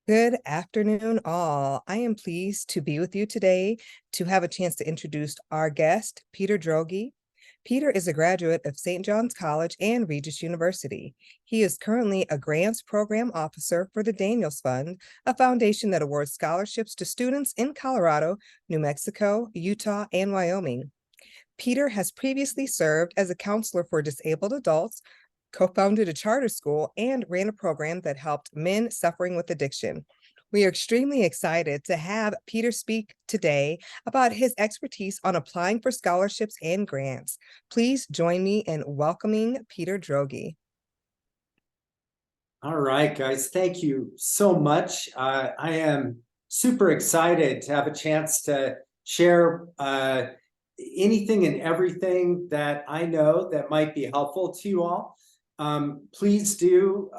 Good afternoon, all. I am pleased to be with you today to have a chance to introduce our guest, Peter Droege. Peter is a graduate of St. John's College and Regis University. He is currently a grants program officer for the Daniels Fund, a foundation that awards scholarships to students in Colorado, New Mexico, Utah, and Wyoming. Peter has previously served as a counselor for disabled adults, co-founded a charter school, and ran a program that helped men suffering with addiction. We are extremely excited to have Peter speak today about his expertise on applying for scholarships and grants. Please join me in welcoming Peter Droege. All right, guys, thank you so much. I am super excited to have a chance to share anything and everything that I know that might be helpful to you all. Please do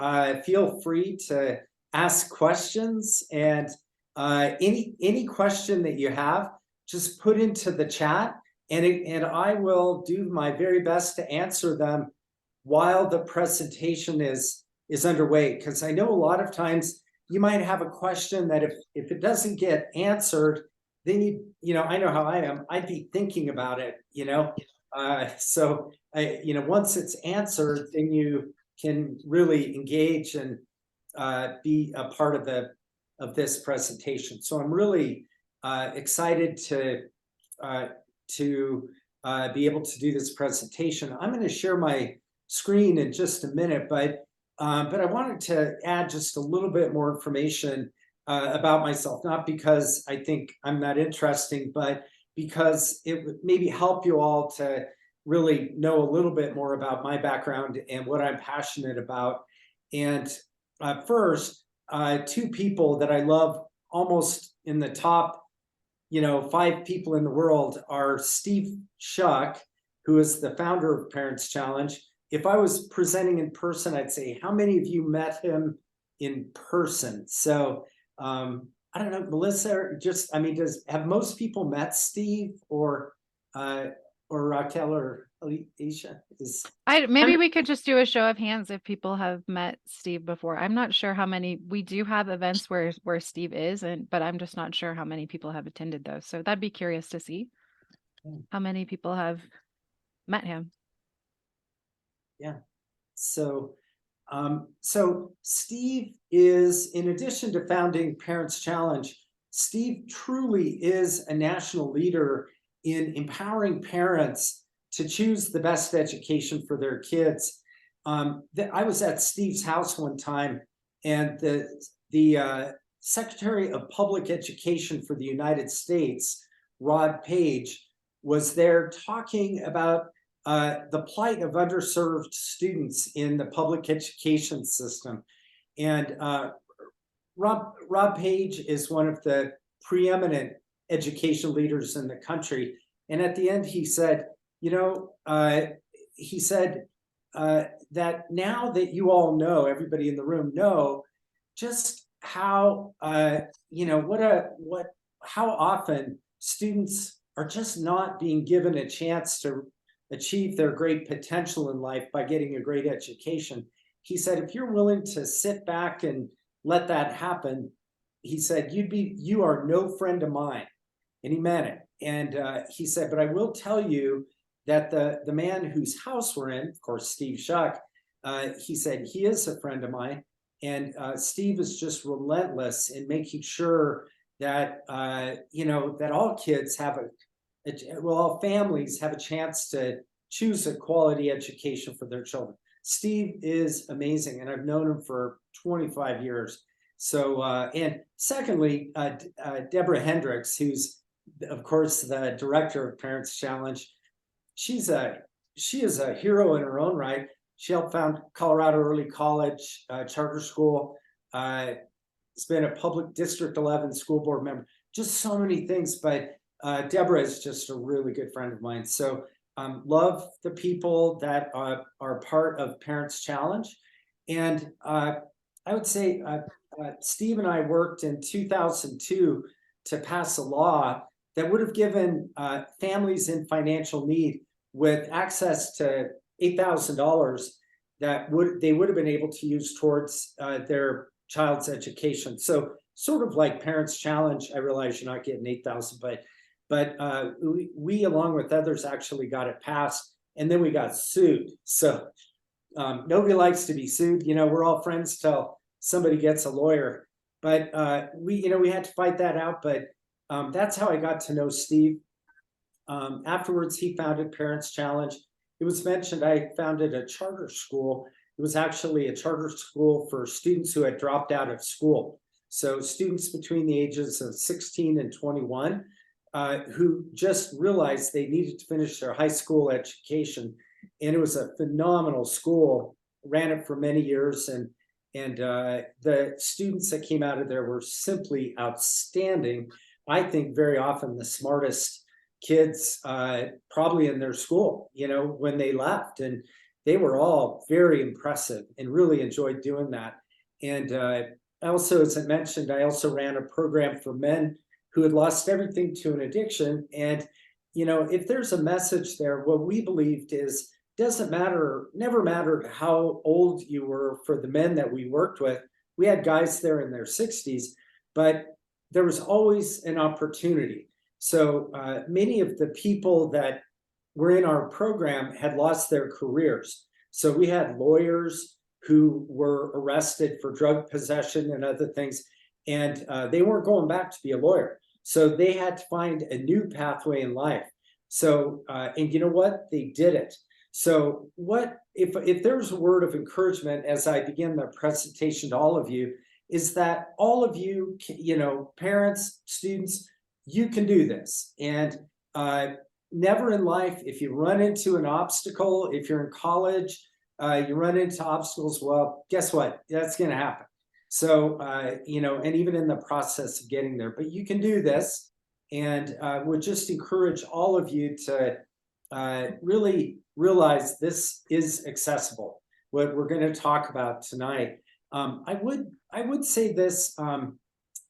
feel free to ask questions, and any question that you have, just put into the chat, and I will do my very best to answer them while the presentation is underway, because I know a lot of times you might have a question that if it doesn't get answered, then I know how I am, I'd be thinking about it, so once it's answered, then you can really engage and be a part of this presentation. So I'm really excited to be able to do this presentation. I'm going to share my screen in just a minute, but I wanted to add just a little bit more information about myself, not because I think I'm that interesting, but because it would maybe help you all to really know a little bit more about my background and what I'm passionate about. And first, two people that I love almost in the top 5 people in the world are Steve Shuck, who is the founder of Parents Challenge. If I was presenting in person, I'd say, how many of you met him in person? So I don't know, Melissa, have most people met Steve or Raquel or Alicia? Maybe we could just do a show of hands if people have met Steve before. I'm not sure how many. We do have events where Steve is, but I'm just not sure how many people have attended those. So that'd be curious to see how many people have met him. Yeah. So Steve is, in addition to founding Parents Challenge, Steve truly is a national leader in empowering parents to choose the best education for their kids. I was at Steve's house one time, and the Secretary of Public Education for the United States, Rod Page, was there talking about the plight of underserved students in the public education system. And Rob Page is one of the preeminent education leaders in the country. And at the end, he said, that now that you all know, everybody in the room know just how, how often students are just not being given a chance to achieve their great potential in life by getting a great education. He said, if you're willing to sit back and let that happen, he said, you are no friend of mine. And he meant it. And he said, but I will tell you that the man whose house we're in, of course, Steve Shuck, he said, he is a friend of mine. And Steve is just relentless in making sure that, that all kids have all families have a chance to choose a quality education for their children. Steve is amazing, and I've known him for 25 years. So, and secondly, Deborah Hendricks, who's, of course, the director of Parents Challenge. She is a hero in her own right. She helped found Colorado Early College charter school. Has been a public District 11 school board member. Just so many things, but Deborah is just a really good friend of mine. So love the people that are part of Parents Challenge. And I would say Steve and I worked in 2002 to pass a law that would have given families in financial need with access to $8,000 that they would have been able to use towards their child's education. So sort of like Parents Challenge. I realize you're not getting 8,000, but we along with others actually got it passed, and then we got sued. So nobody likes to be sued. We're all friends till somebody gets a lawyer. But we had to fight that out. But that's how I got to know Steve. Afterwards, he founded Parents Challenge. It was mentioned I founded a charter school. It was actually a charter school for students who had dropped out of school. So students between the ages of 16 and 21 who just realized they needed to finish their high school education. And it was a phenomenal school, ran it for many years. And the students that came out of there were simply outstanding. I think very often the smartest kids probably in their school, when they left. And they were all very impressive and really enjoyed doing that. And also, as I mentioned, I also ran a program for men who had lost everything to an addiction. And, if there's a message there, what we believed is, doesn't matter, never mattered how old you were for the men that we worked with. We had guys there in their 60s, but there was always an opportunity. So many of the people that were in our program had lost their careers. So we had lawyers who were arrested for drug possession and other things, and they weren't going back to be a lawyer. So they had to find a new pathway in life. So, and you know what? They did it. So what if there's a word of encouragement as I begin the presentation to all of you, is that all of you, parents, students, you can do this. And never in life, if you run into an obstacle, if you're in college, you run into obstacles, well, guess what? That's going to happen. So, and even in the process of getting there, but you can do this. And would just encourage all of you to really realize this is accessible, what we're going to talk about tonight. I would say this,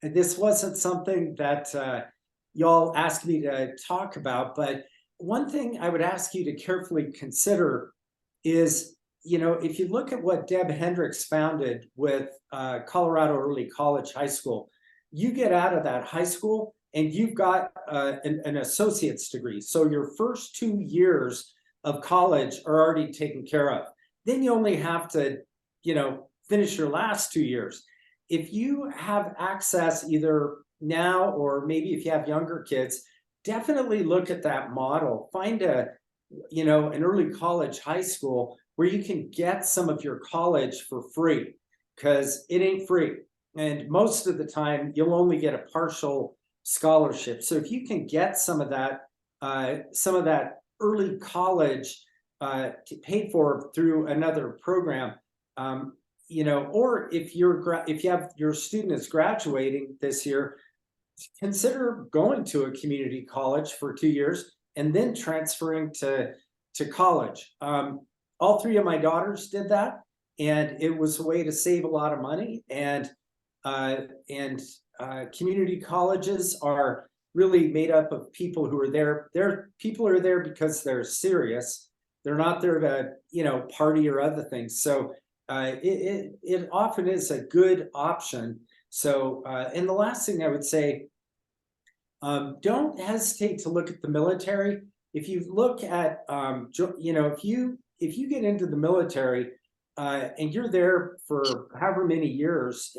this wasn't something that y'all asked me to talk about, but one thing I would ask you to carefully consider is, if you look at what Deb Hendricks founded with Colorado Early College High School, you get out of that high school and you've got an associate's degree. So your first 2 years of college are already taken care of. Then you only have to, finish your last 2 years. If you have access either now or maybe if you have younger kids, definitely look at that model. Find an early college high school where you can get some of your college for free, because it ain't free. And most of the time you'll only get a partial scholarship. So if you can get some of that early college paid for through another program, or if you have your student is graduating this year, consider going to a community college for 2 years and then transferring to college. All three of my daughters did that, and it was a way to save a lot of money. And community colleges are really made up of people who are there. People are there because they're serious. They're not there to party or other things. So it often is a good option. So and the last thing I would say, don't hesitate to look at the military. If you look at if you get into the military and you're there for however many years,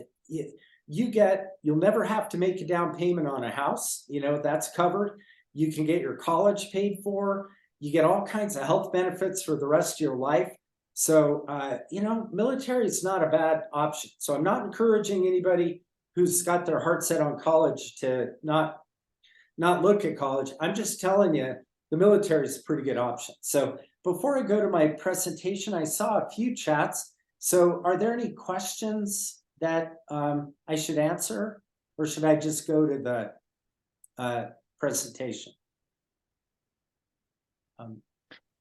you'll never have to make a down payment on a house. That's covered. You can get your college paid for. You get all kinds of health benefits for the rest of your life. So, military is not a bad option. So I'm not encouraging anybody who's got their heart set on college to not look at college. I'm just telling you, the military is a pretty good option. So before I go to my presentation, I saw a few chats. So are there any questions that I should answer, or should I just go to the presentation?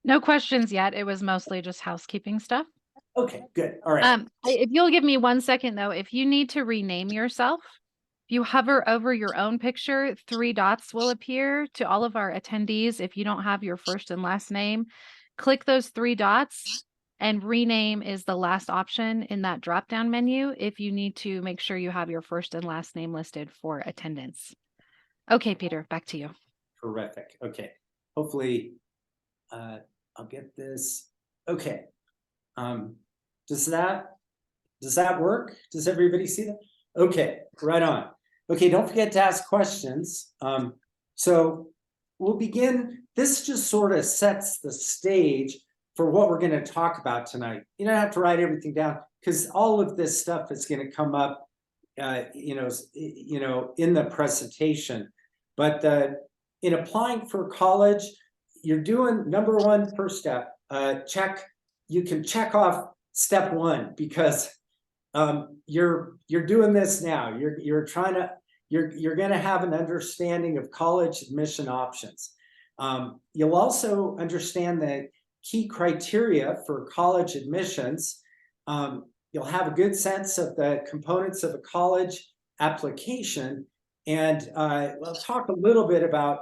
No questions yet. It was mostly just housekeeping stuff. Okay, good. All right. If you'll give me 1 second though, if you need to rename yourself, if you hover over your own picture, 3 dots will appear to all of our attendees. If you don't have your first and last name, click those 3 dots And rename is the last option in that drop-down menu if you need to make sure you have your first and last name listed for attendance. Okay, Peter, back to you. Terrific. Okay. Hopefully, I'll get this. Okay. Does that work? Does everybody see that? Okay, right on. Okay, don't forget to ask questions. So we'll begin. This just sort of sets the stage for what we're going to talk about tonight. You don't have to write everything down because all of this stuff is going to come up, in the presentation. But in applying for college, you're doing number one, first step. You can check off step one because you're doing this now. You're going to have an understanding of college admission options. You'll also understand the key criteria for college admissions. You'll have a good sense of the components of a college application. And we'll talk a little bit about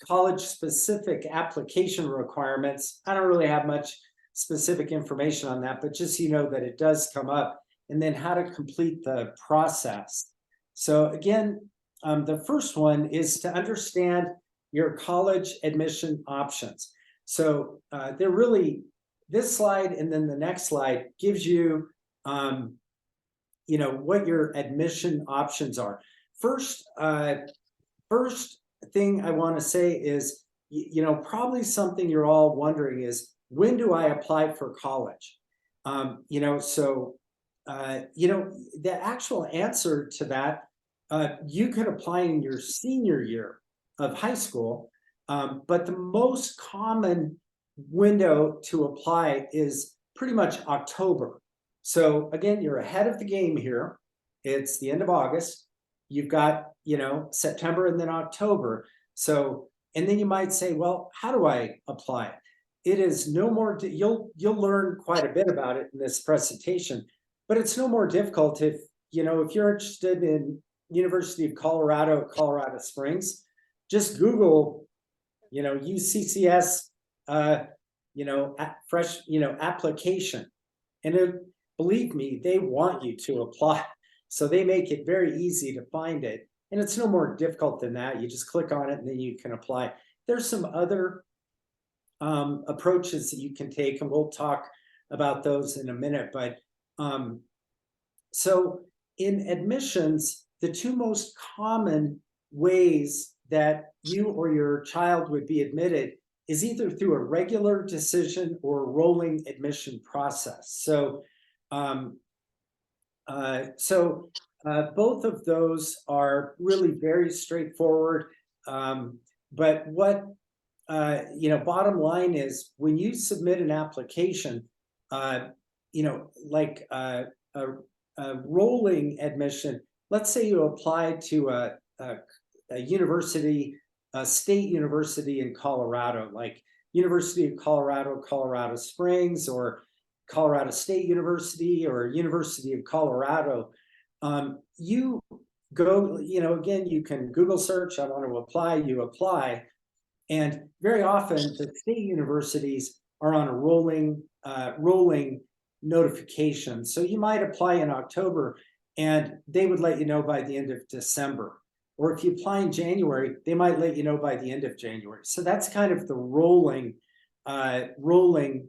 college-specific application requirements. I don't really have much specific information on that, but just so you know that it does come up, and then how to complete the process. So again, the first one is to understand your college admission options. So they're really, this slide and then the next slide gives you, what your admission options are. First thing I want to say is, probably something you're all wondering is, when do I apply for college? The actual answer to that, you could apply in your senior year of high school, but the most common window to apply is pretty much October. So again, you're ahead of the game here. It's the end of August. You've got, September and then October. So, and then you might say, well, how do I apply? It is no more, you'll learn quite a bit about it in this presentation, but it's no more difficult if you're interested in University of Colorado, Colorado Springs, just Google, UCCS, application. And believe me, they want you to apply. So they make it very easy to find it. And it's no more difficult than that. You just click on it and then you can apply. There's some other approaches that you can take, and we'll talk about those in a minute. But so in admissions, the two most common ways that you or your child would be admitted is either through a regular decision or a rolling admission process. So both of those are really very straightforward. But what bottom line is, when you submit an application, like a rolling admission, let's say you apply to a university, a state university in Colorado, like University of Colorado, Colorado Springs, or Colorado State University, or University of Colorado. You go, again, you can Google search, I want to apply, you apply. And very often the state universities are on a rolling notification. So you might apply in October and they would let you know by the end of December. Or if you apply in January, they might let you know by the end of January. So that's kind of the rolling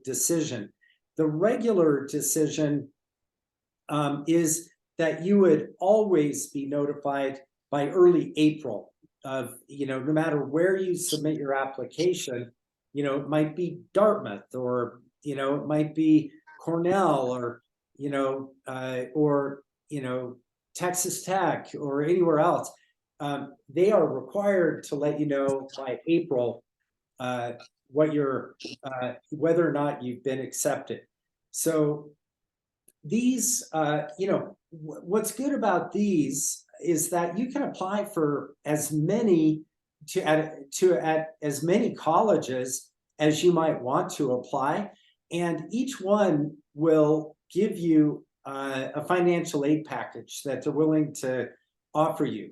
decision. The regular decision is that you would always be notified by early April of, no matter where you submit your application. It might be Dartmouth, or, it might be Cornell, or, Texas Tech, or anywhere else. They are required to let you know by April whether or not you've been accepted. So these, what's good about these is that you can apply for as many at as many colleges as you might want to apply, and each one will give you a financial aid package that they're willing to offer you.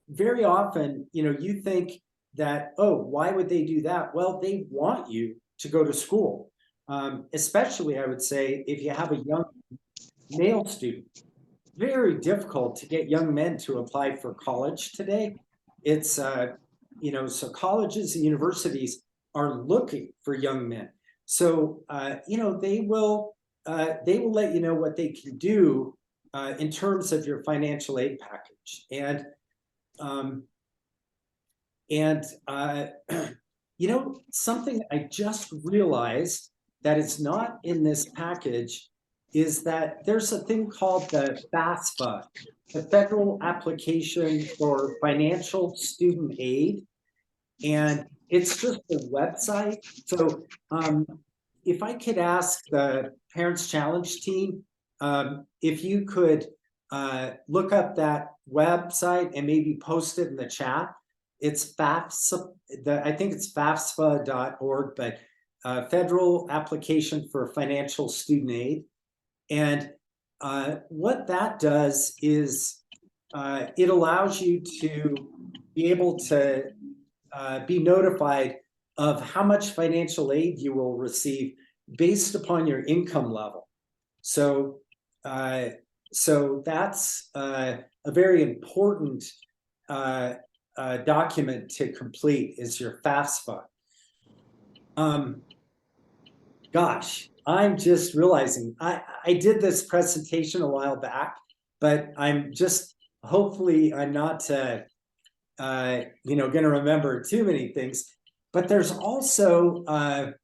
Very often, you think that, oh, why would they do that? Well, they want you to go to school. especially I would say if you have a young male student. Very difficult to get young men to apply for college today. It's so colleges and universities are looking for young men. So they will let you know what they can do in terms of your financial aid package. And something I just realized that is not in this package is that there's a thing called the FAFSA, the Federal Application for Financial Student Aid. And it's just a website. So if I could ask the Parents Challenge team, if you could look up that website and maybe post it in the chat. It's FAFSA, I think it's FAFSA.org, but Federal Application for Financial Student Aid. And what that does is it allows you to be able to be notified of how much financial aid you will receive based upon your income level. So that's a very important document to complete is your FAFSA. Gosh, I'm just realizing I did this presentation a while back, but I'm just hopefully I'm not going to remember too many things. But there's also a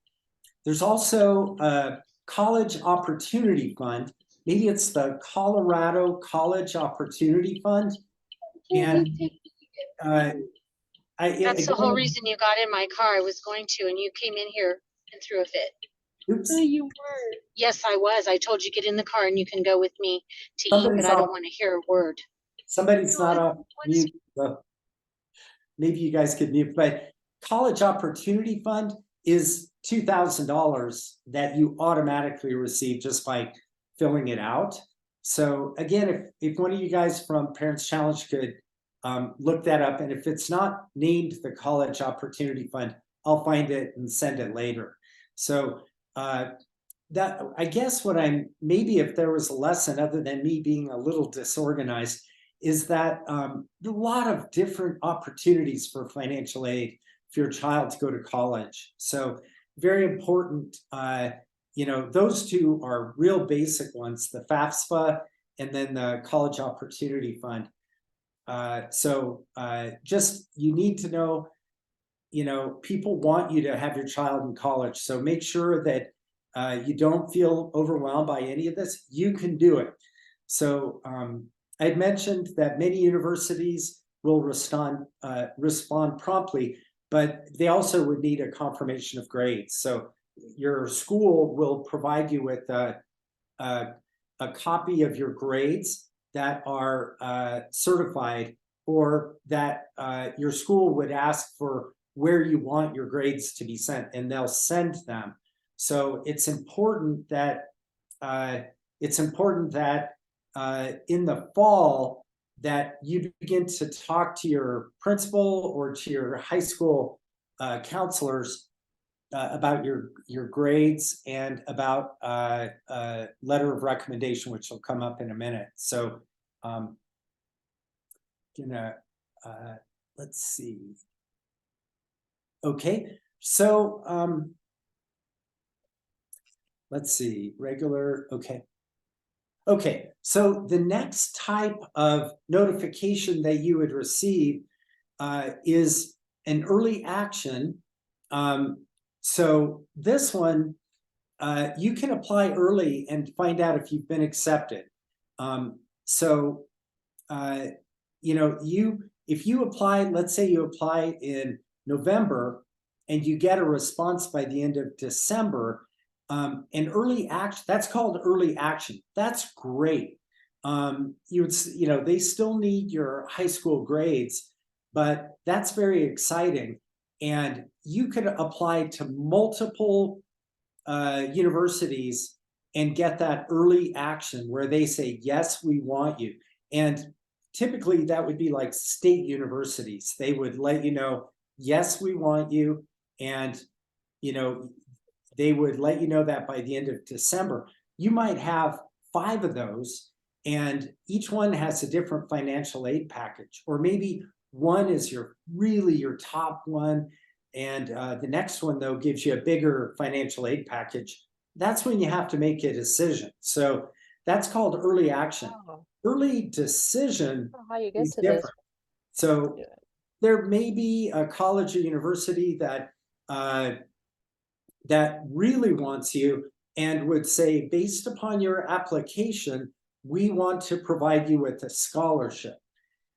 college opportunity fund. Maybe it's the Colorado College Opportunity Fund, and that's the whole reason you got in my car. I was going to, and you came in here and threw a fit. Oops. You were. Yes, I was. I told you get in the car and you can go with me to eat, but I don't want to hear a word. Somebody's not off mute. So maybe you guys could mute. But College Opportunity Fund is $2,000 that you automatically receive just by filling it out. So again, if one of you guys from Parents Challenge could look that up, and if it's not named the College Opportunity Fund, I'll find it and send it later. So that I guess what I'm maybe if there was a lesson other than me being a little disorganized is that a lot of different opportunities for financial aid for your child to go to college. So very important. Those two are real basic ones: the FAFSA and then the College Opportunity Fund. Just you need to know. People want you to have your child in college. So make sure that you don't feel overwhelmed by any of this. You can do it. So I'd mentioned that many universities will respond promptly, but they also would need a confirmation of grades. So your school will provide you with a copy of your grades that are certified, or that your school would ask for where you want your grades to be sent, and they'll send them. So it's important that in the fall that you begin to talk to your principal or to your high school counselors about your grades and about a letter of recommendation, which will come up in a minute. So let's see. Okay, so let's see, regular, okay, so the next type of notification that you would receive is an early action. So this one, you can apply early and find out if you've been accepted. If you apply, let's say you apply in November and you get a response by the end of December, an early action, that's called early action. That's great. They still need your high school grades, but that's very exciting. And you could apply to multiple universities and get that early action where they say, yes, we want you. And typically that would be like state universities. They would let you know, yes, we want you. And, they would let you know that by the end of December. You might have 5 of those, and each one has a different financial aid package, or maybe one is your top one, and the next one though gives you a bigger financial aid package. That's when you have to make a decision. So that's called early action. Oh, Early decision how you get is to this? different. So Yeah. there may be a college or university that that really wants you and would say, based upon your application, we want to provide you with a scholarship.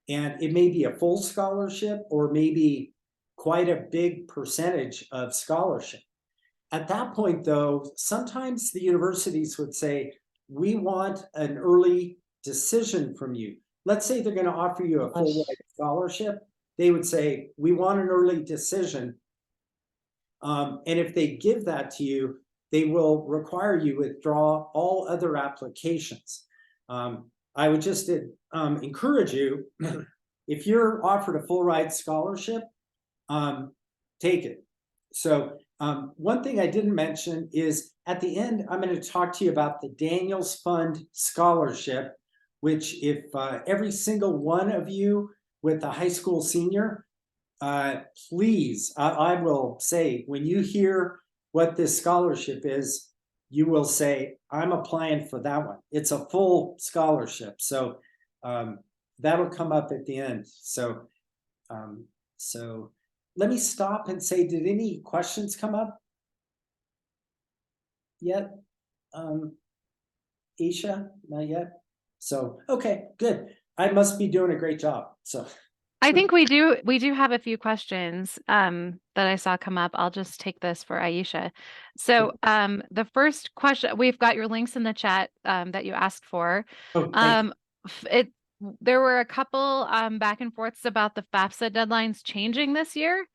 And it may be a full scholarship or maybe quite a big percentage of scholarship. At that point, though, sometimes the universities would say, we want an early decision from you. Let's say they're going to offer you a full ride scholarship. They would say, we want an early decision. And if they give that to you, they will require you withdraw all other applications. I would just encourage you, if you're offered a full ride scholarship, take it. So one thing I didn't mention is at the end, I'm going to talk to you about the Daniels Fund Scholarship, which if every single one of you with a high school senior, please, I will say, when you hear what this scholarship is, you will say, I'm applying for that one. It's a full scholarship. So that'll come up at the end. So let me stop and say, did any questions come up yet? Isha, not yet. So, okay, good. I must be doing a great job. So I think we do have a few questions that I saw come up. I'll just take this for Aisha. So the first question, we've got your links in the chat that you asked for. oh, thank you. There were a couple back and forths about the FAFSA deadlines changing this year.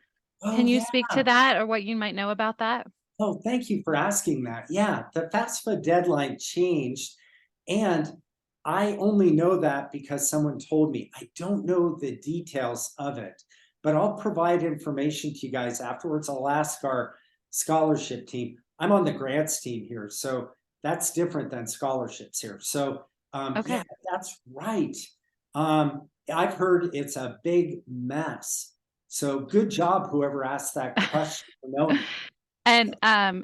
Can you speak to that or what you might know about that? Oh, thank you for asking that. Yeah, the FAFSA deadline changed, and I only know that because someone told me. I don't know the details of it, but I'll provide information to you guys afterwards. I'll ask our scholarship team. I'm on the grants team here, so that's different than scholarships here. So Okay. yeah, that's right. I've heard it's a big mess. So good job, whoever asked that question for knowing. And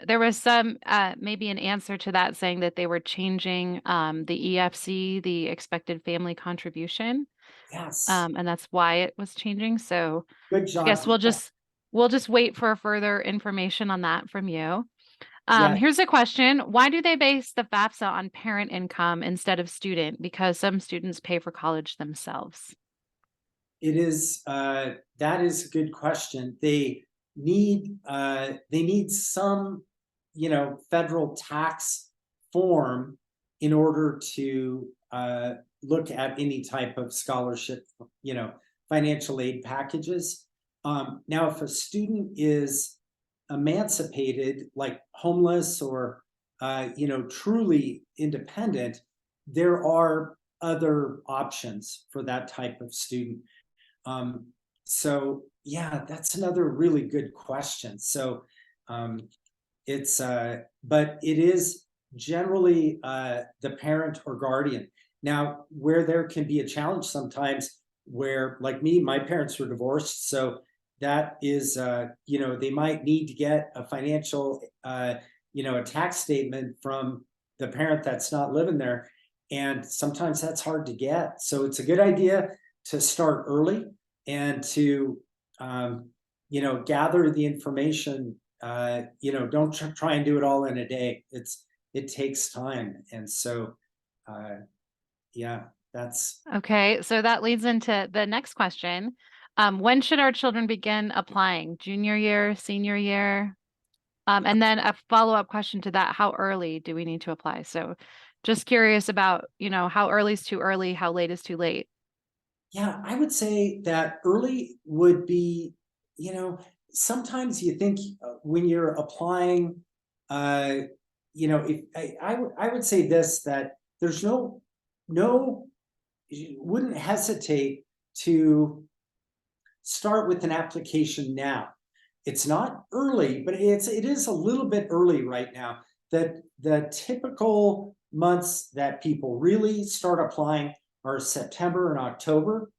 there was some maybe an answer to that saying that they were changing the EFC, the expected family contribution. Yes. And that's why it was changing. So Good I job. guess we'll just wait for further information on that from you. Yeah. Here's a question. Why do they base the FAFSA on parent income instead of student? Because some students pay for college themselves. It is that is a good question. They need some, federal tax form in order to look at any type of scholarship, financial aid packages. Now, if a student is emancipated, like homeless or truly independent, there are other options for that type of student. So yeah, that's another really good question. So it's but it is generally the parent or guardian. Now, where there can be a challenge sometimes, where like me, my parents were divorced, so that is they might need to get a financial a tax statement from the parent that's not living there, and sometimes that's hard to get. So it's a good idea to start early and to gather the information. Don't try and do it all in a day. It takes time. And so yeah, that's Okay, so that leads into the next question. When should our children begin applying? Junior year, senior year? And then a follow-up question to that, how early do we need to apply? So just curious about, how early is too early, how late is too late? Yeah, I would say that early would be, sometimes you think when you're applying, if I would say this, that there's no, you wouldn't hesitate to start with an application now. it's not early, but it is a little bit early right now. That the typical months that people really start applying are September and October,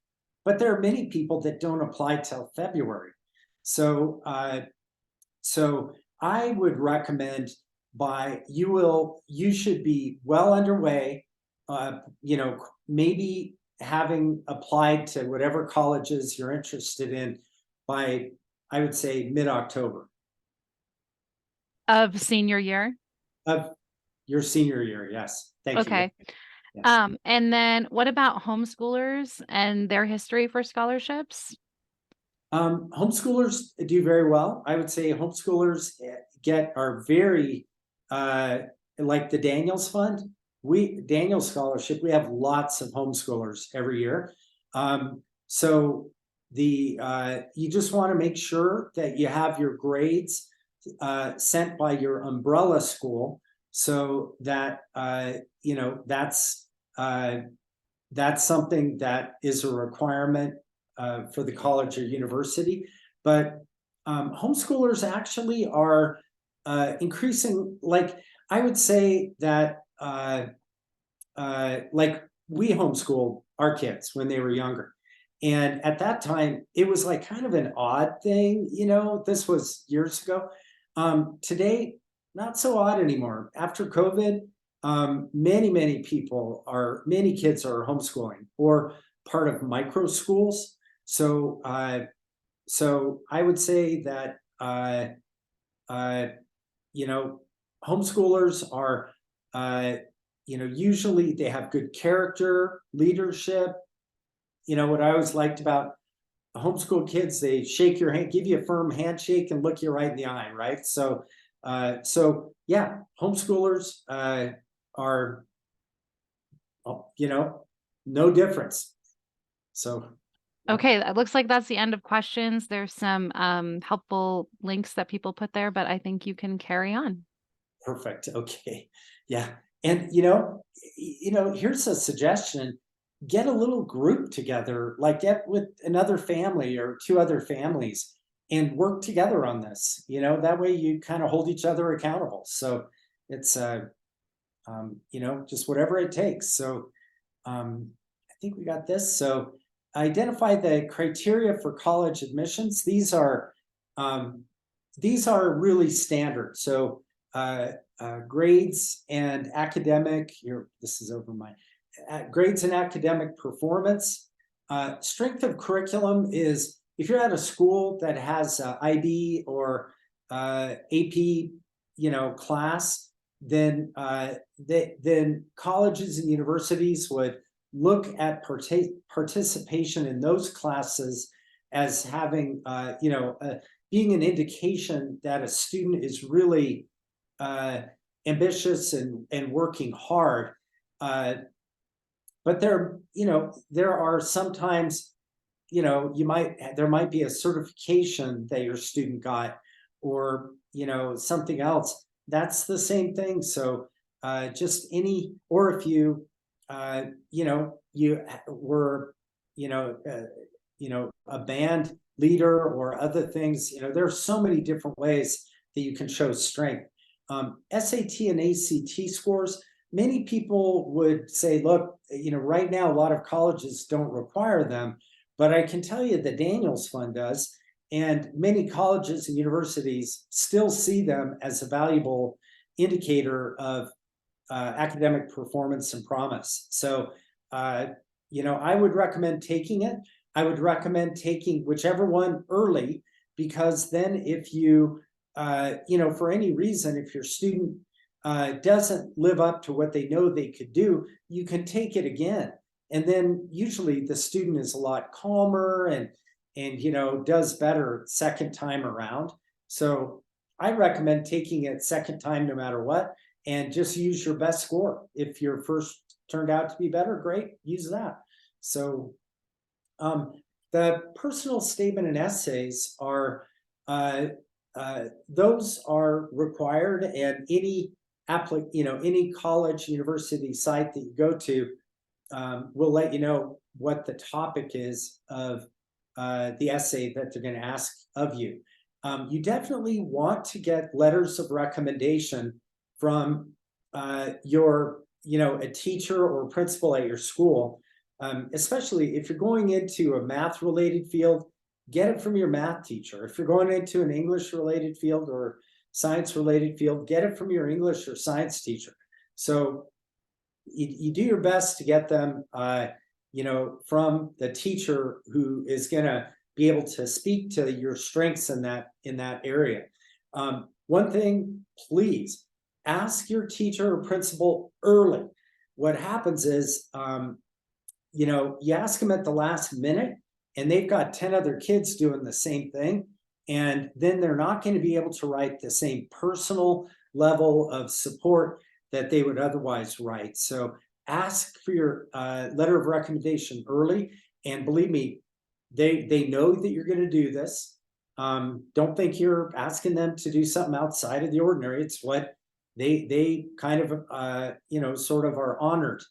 but there are many people that don't apply till February. So so I would recommend you should be well underway, maybe having applied to whatever colleges you're interested in by, I would say, mid-October Of senior year? of your senior year. Yes. Thank you. Okay. Yes. And then what about homeschoolers and their history for scholarships? Homeschoolers do very well. I would say homeschoolers are very like the Daniels Fund. Daniels Scholarship. We have lots of homeschoolers every year. So you just want to make sure that you have your grades sent by your umbrella school, so that that's something that is a requirement for the college or university. But homeschoolers actually are increasing. Like, I would say that like, we homeschooled our kids when they were younger. And at that time, it was like kind of an odd thing, this was years ago. Today, not so odd anymore. After COVID, many kids are homeschooling or part of micro schools. So so I would say that homeschoolers are usually they have good character, leadership. What I always liked about homeschool kids, they shake your hand, give you a firm handshake, and look you right in the eye, right? So yeah, homeschoolers are no difference. So Okay, it looks like that's the end of questions. There's some helpful links that people put there, but I think you can carry on. perfect. Okay. Yeah. And here's a suggestion. Get a little group together, like get with another family or two other families, and work together on this. That way you kind of hold each other accountable. So it's just whatever it takes. So I think we got this. So identify the criteria for college admissions. These are really standard. So grades and academic. This is over my grades and academic performance. Strength of curriculum is if you're at a school that has IB or AP, class, then then colleges and universities would look at participation in those classes as having, being an indication that a student is really ambitious and working hard. But there are sometimes, there might be a certification that your student got, or something else. That's the same thing. So just or if you you were a band leader or other things, there are so many different ways that you can show strength. SAT and ACT scores, many people would say, look, right now a lot of colleges don't require them, but I can tell you the Daniels Fund does, and many colleges and universities still see them as a valuable indicator of academic performance and promise. So I would recommend taking it. I would recommend taking whichever one early, because then if you for any reason, if your student doesn't live up to what they know they could do, you can take it again. And then usually the student is a lot calmer and does better second time around. So I recommend taking it second time no matter what, and just use your best score. If your first turned out to be better, great, use that. So the personal statement and essays are those are required, and any any college, university site that you go to will let you know what the topic is of the essay that they're going to ask of you. you definitely want to get letters of recommendation from your, a teacher or principal at your school, especially if you're going into a math related field, get it from your math teacher. If you're going into an English related field or science related field, get it from your English or science teacher. So you do your best to get them, from the teacher who is going to be able to speak to your strengths in that area. One thing, please ask your teacher or principal early. What happens is, you ask them at the last minute and they've got 10 other kids doing the same thing. And then they're not going to be able to write the same personal level of support that they would otherwise write. So ask for your letter of recommendation early. And believe me, they know that you're going to do this. Don't think you're asking them to do something outside of the ordinary. It's what they kind of, sort of are honored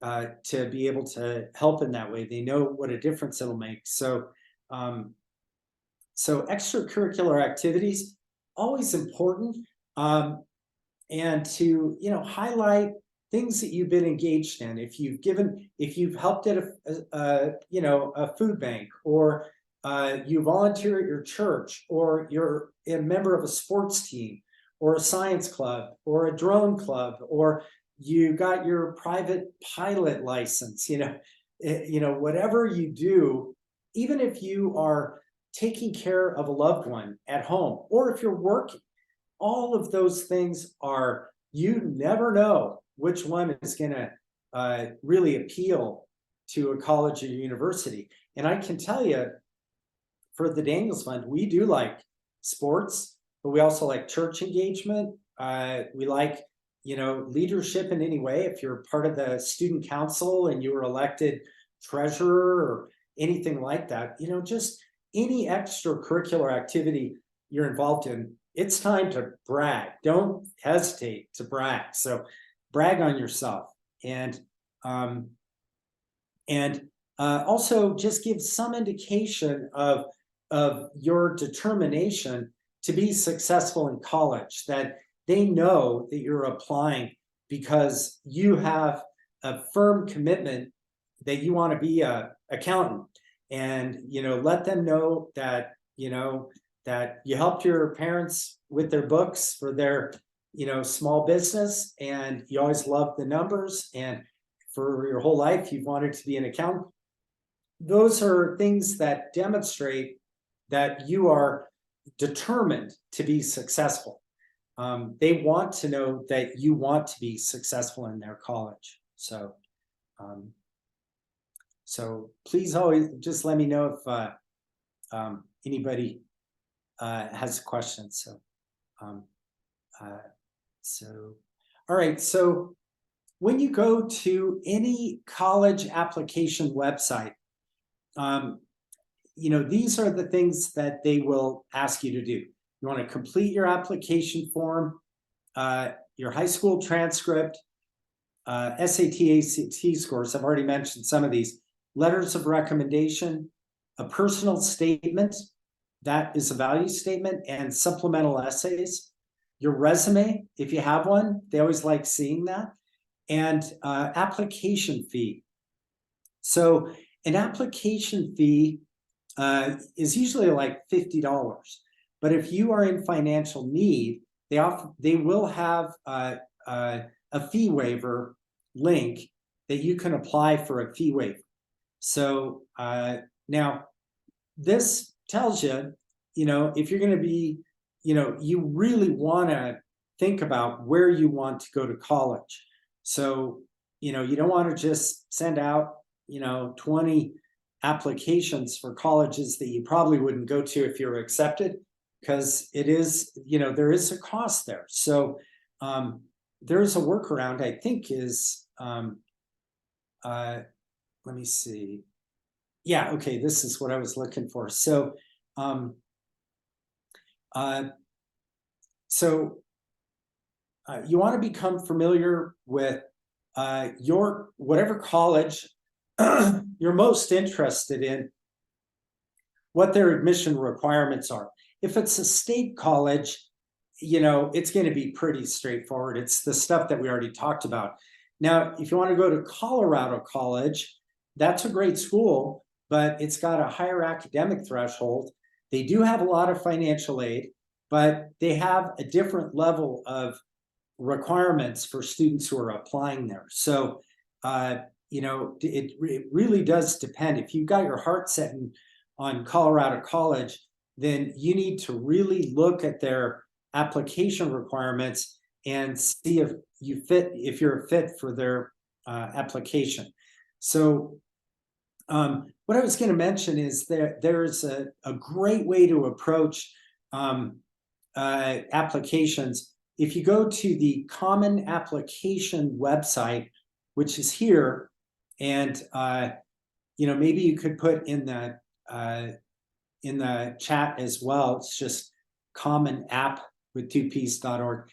to be able to help in that way. They know what a difference it'll make. So, so extracurricular activities, always important. And to, highlight things that you've been engaged in. If you've helped at a food bank, or you volunteer at your church, or you're a member of a sports team, or a science club, or a drone club, or you got your private pilot license, whatever you do, even if you are taking care of a loved one at home, or if you're working, all of those things are, you never know which one is going to really appeal to a college or university. And I can tell you, for the Daniels Fund, we do like sports, but we also like church engagement. We like, leadership in any way. If you're part of the student council and you were elected treasurer or anything like that, just any extracurricular activity you're involved in, it's time to brag. Don't hesitate to brag. So brag on yourself, and also just give some indication of your determination to be successful in college, that they know that you're applying because you have a firm commitment that you want to be an accountant, and let them know that that you helped your parents with their books for their small business, and you always loved the numbers, and for your whole life you've wanted to be an accountant. Those are things that demonstrate that you are determined to be successful. They want to know that you want to be successful in their college. So so please always just let me know if anybody has questions. So all right, so when you go to any college application website, these are the things that they will ask you to do. You want to complete your application form, your high school transcript, SAT, ACT scores. I've already mentioned some of these. Letters of recommendation, a personal statement, that is a value statement, and supplemental essays. Your resume, if you have one, they always like seeing that, and application fee. So an application fee is usually like $50, but if you are in financial need, they will have a fee waiver link that you can apply for a fee waiver. So now this tells you, if you're going to be, you really want to think about where you want to go to college. So, you don't want to just send out, 20 applications for colleges that you probably wouldn't go to if you're accepted, because it is, there is a cost there. So there's a workaround, I think, is, let me see. Yeah, okay, this is what I was looking for. So, you want to become familiar with your whatever college you're most interested in, what their admission requirements are. If it's a state college, you know, it's going to be pretty straightforward. It's the stuff that we already talked about. Now, if you want to go to Colorado College, that's a great school, but it's got a higher academic threshold. They do have a lot of financial aid, but they have a different level of requirements for students who are applying there. So, you know, it really does depend. If you've got your heart set on Colorado College, then you need to really look at their application requirements and see if you fit, if you're a fit for their application. So what I was going to mention is that there's a great way to approach applications. If you go to the Common Application website, which is here, and you know, maybe you could put in the chat as well. It's just commonapp.org.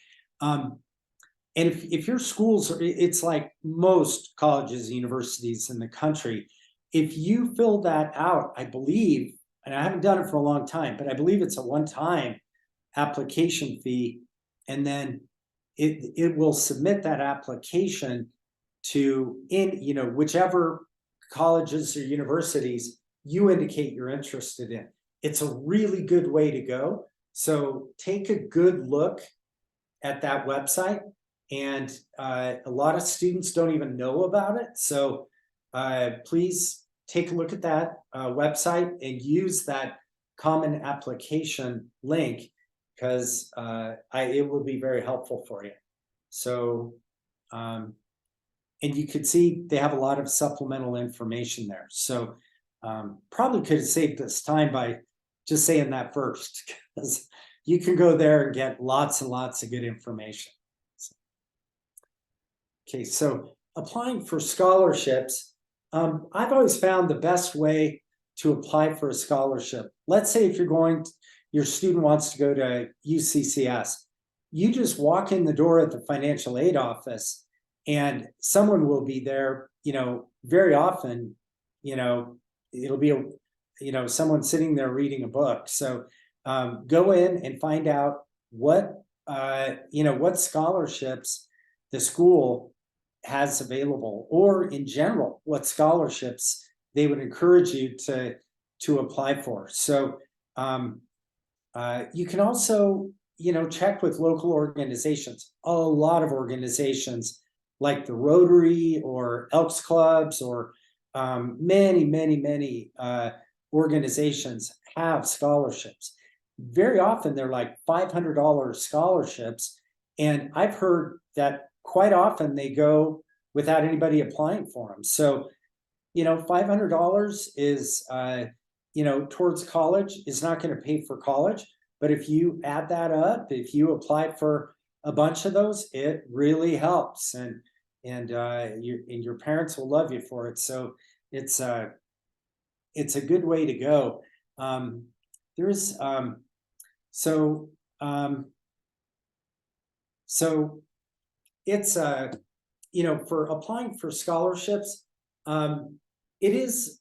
And if your schools, it's like most colleges and universities in the country, if you fill that out, I believe, and I haven't done it for a long time, but I believe it's a one-time application fee, and then it will submit that application to you know, whichever colleges or universities you indicate you're interested in. It's a really good way to go. So take a good look at that website, and a lot of students don't even know about it. So please take a look at that website and use that Common Application link, because it will be very helpful for you. So, and you could see they have a lot of supplemental information there. So probably could have saved us time by just saying that first, because you can go there and get lots and lots of good information. Okay, so applying for scholarships, I've always found the best way to apply for a scholarship. Let's say if your student wants to go to UCCS, you just walk in the door at the financial aid office, and someone will be there. You know, very often, you know, it'll be someone sitting there reading a book. So go in and find out what what scholarships the school has available, or in general, what scholarships they would encourage you to apply for. So you can also, check with local organizations. A lot of organizations like the Rotary or Elks Clubs or many organizations have scholarships. Very often they're like $500 scholarships. And I've heard that quite often they go without anybody applying for them. So, $500 is, towards college, is not going to pay for college. But if you add that up, if you apply for a bunch of those, it really helps. And your parents will love you for it. So it's a good way to go. So it's for applying for scholarships, it is,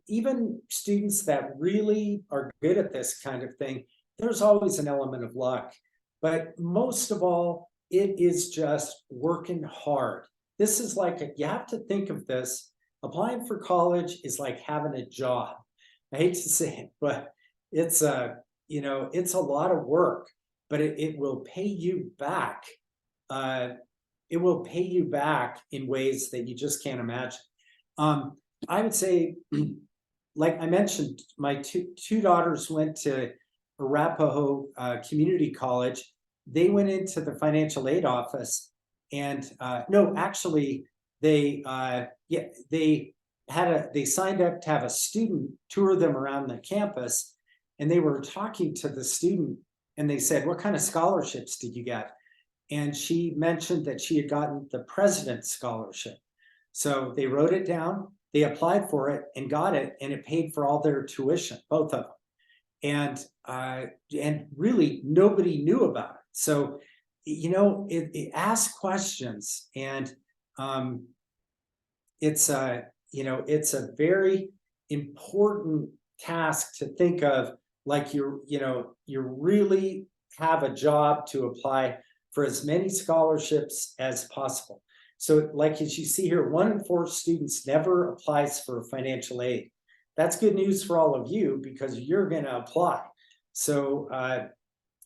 even students that really are good at this kind of thing, there's always an element of luck. But most of all, it is just working hard. This is like, you have to think of this, applying for college is like having a job. I hate to say it, but it's it's a lot of work, but it will pay you back. It will pay you back in ways that you just can't imagine. I would say, like I mentioned, my two daughters went to Arapahoe Community College. They went into the financial aid office, and no, actually, they signed up to have a student tour them around the campus, and they were talking to the student, and they said, "What kind of scholarships did you get?" And she mentioned that she had gotten the President's Scholarship. So they wrote it down, they applied for it and got it, and it paid for all their tuition, both of them. And really nobody knew about it. So, it asks questions, and it's a very important task to think of like you really have a job to apply for as many scholarships as possible. So like as you see here, 1 in 4 students never applies for financial aid. That's good news for all of you because you're going to apply. So,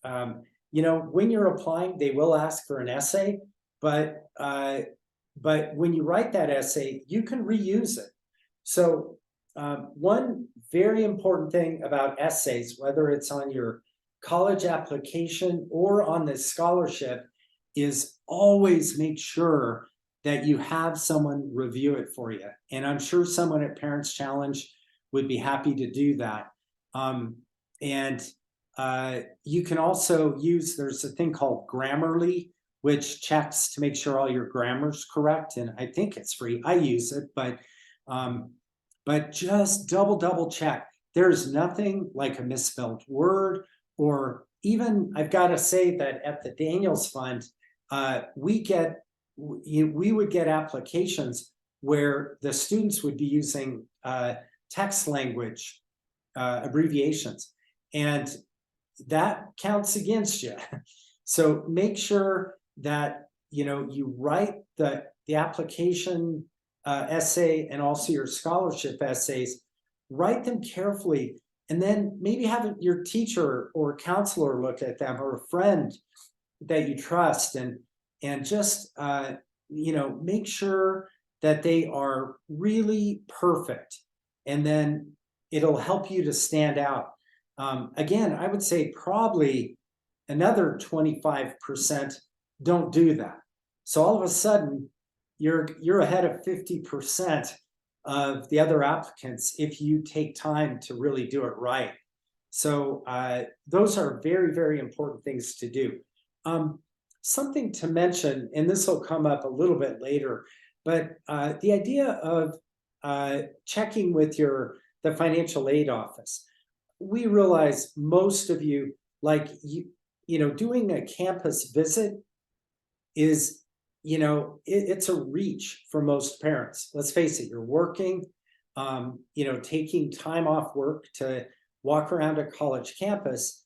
when you're applying, they will ask for an essay, but when you write that essay, you can reuse it. So one very important thing about essays, whether it's on your college application or on the scholarship, is always make sure that you have someone review it for you. And I'm sure someone at Parents Challenge would be happy to do that. You can also use, there's a thing called Grammarly, which checks to make sure all your grammar's correct. And I think it's free. I use it, but just double check. There's nothing like a misspelled word, or even, I've got to say that at the Daniels Fund, we would get applications where the students would be using text language abbreviations, and that counts against you. So make sure that you write the application essay and also your scholarship essays, write them carefully, and then maybe have your teacher or counselor look at them, or a friend that you trust, and just make sure that they are really perfect, and then it'll help you to stand out. Again, I would say probably another 25% don't do that. So all of a sudden, you're ahead of 50% of the other applicants if you take time to really do it right. So those are very, very important things to do. Something to mention, and this will come up a little bit later, but the idea of checking with the financial aid office. We realize most of you, like doing a campus visit is, it's a reach for most parents. Let's face it, you're working, taking time off work to walk around a college campus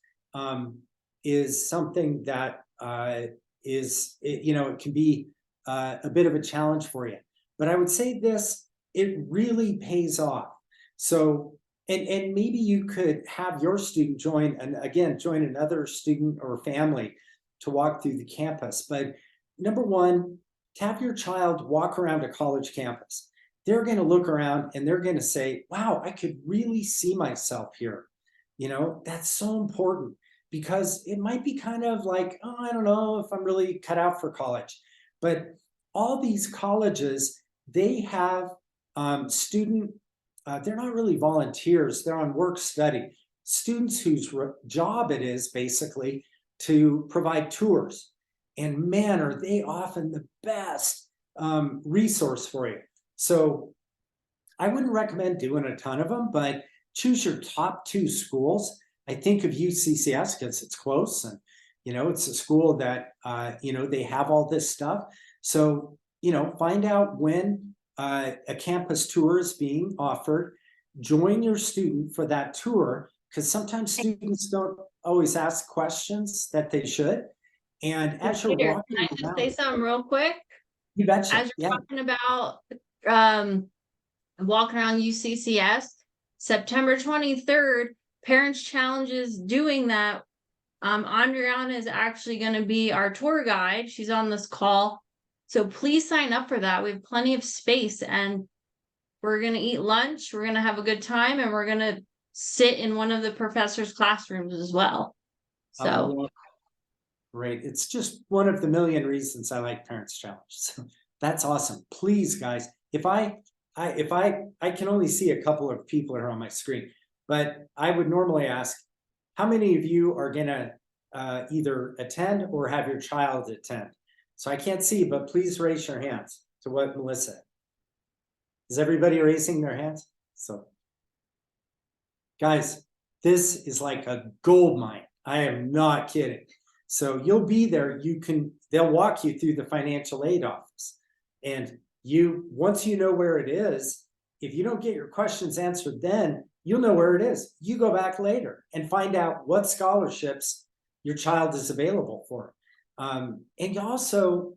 is something that it can be a bit of a challenge for you. But I would say this, it really pays off. So, and maybe you could have your student join another student or family to walk through the campus. But number one, to have your child walk around a college campus. They're going to look around and they're going to say, wow, I could really see myself here. That's so important, because it might be kind of like, oh, I don't know if I'm really cut out for college. But all these colleges, they have they're not really volunteers, they're on work study. Students whose job it is basically to provide tours. And man, are they often the best resource for you. So I wouldn't recommend doing a ton of them, but choose your top 2 schools. I think of UCCS because it's close, and it's a school that they have all this stuff. So find out when a campus tour is being offered. Join your student for that tour, because sometimes students don't always ask questions that they should. And as you're Peter, walking can I just around, say something real quick? You betcha. As you're talking about walking around UCCS, September 23rd, Parents Challenge is doing that. Andriana is actually going to be our tour guide. She's on this call. So please sign up for that. We have plenty of space, and we're going to eat lunch. We're going to have a good time, and we're going to sit in one of the professor's classrooms as well. So great. It's just one of the million reasons I like Parents Challenge. So that's awesome. Please, guys, if I can only see a couple of people here on my screen, but I would normally ask, how many of you are going to either attend or have your child attend? So I can't see, but please raise your hands to what Melissa said. Is everybody raising their hands? So guys, this is like a gold mine. I am not kidding. So you'll be there. They'll walk you through the financial aid office. And once you know where it is, if you don't get your questions answered then, you'll know where it is. You go back later and find out what scholarships your child is available for. And you also,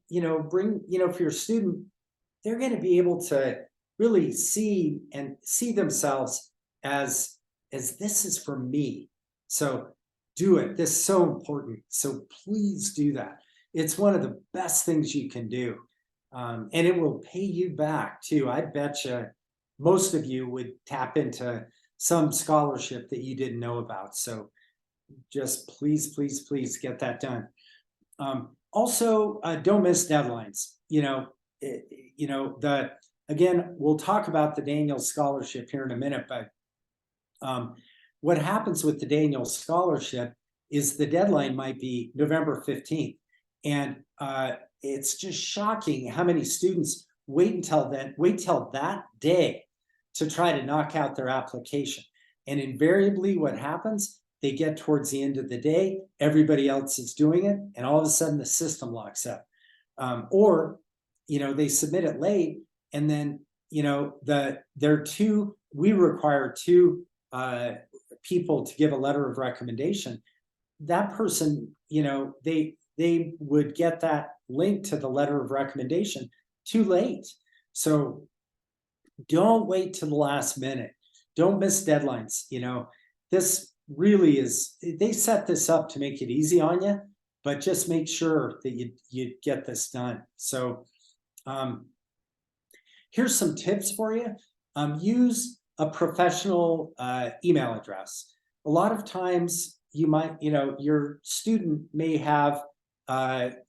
bring, for your student, they're going to be able to really see themselves as this is for me. So do it. This is so important. So please do that. It's one of the best things you can do. And it will pay you back too. I bet you most of you would tap into some scholarship that you didn't know about. So just please, please, please get that done. Also, don't miss deadlines. Again, we'll talk about the Daniel Scholarship here in a minute, but what happens with the Daniel Scholarship is the deadline might be November 15th. And it's just shocking how many students wait till that day to try to knock out their application. And invariably what happens, they get towards the end of the day, everybody else is doing it, and all of a sudden the system locks up. Or they submit it late, and then we require two people to give a letter of recommendation. That person, they would get that link to the letter of recommendation too late. So don't wait till the last minute. Don't miss deadlines. This really is, they set this up to make it easy on you, but just make sure that you get this done. So here's some tips for you. Use a professional email address. A lot of times you might, your student may have, like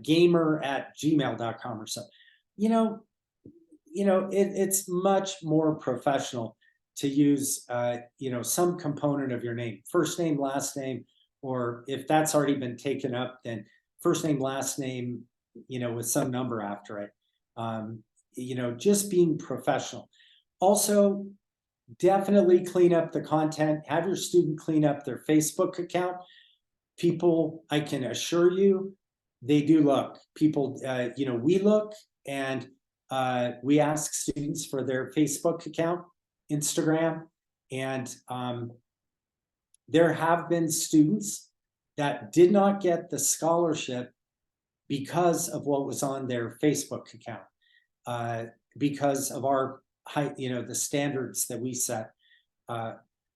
gamer@gmail.com or something. It's much more professional to use, some component of your name, first name, last name, or if that's already been taken up, then first name, last name, with some number after it. Just being professional. Also, definitely clean up the content. Have your student clean up their Facebook account. People, I can assure you, they do look. People, we look, and we ask students for their Facebook account, Instagram, and there have been students that did not get the scholarship because of what was on their Facebook account, because of our high, the standards that we set.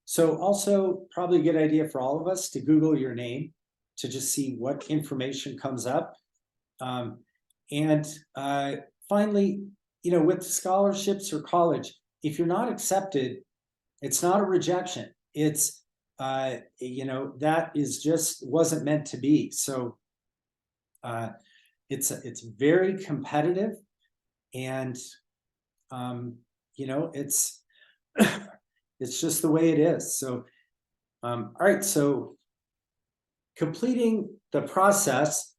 So also probably a good idea for all of us to Google your name to just see what information comes up. And finally, with scholarships or college, if you're not accepted, it's not a rejection. It's, that is just wasn't meant to be. So it's very competitive, and, it's, it's just the way it is. So, all right. So completing the process,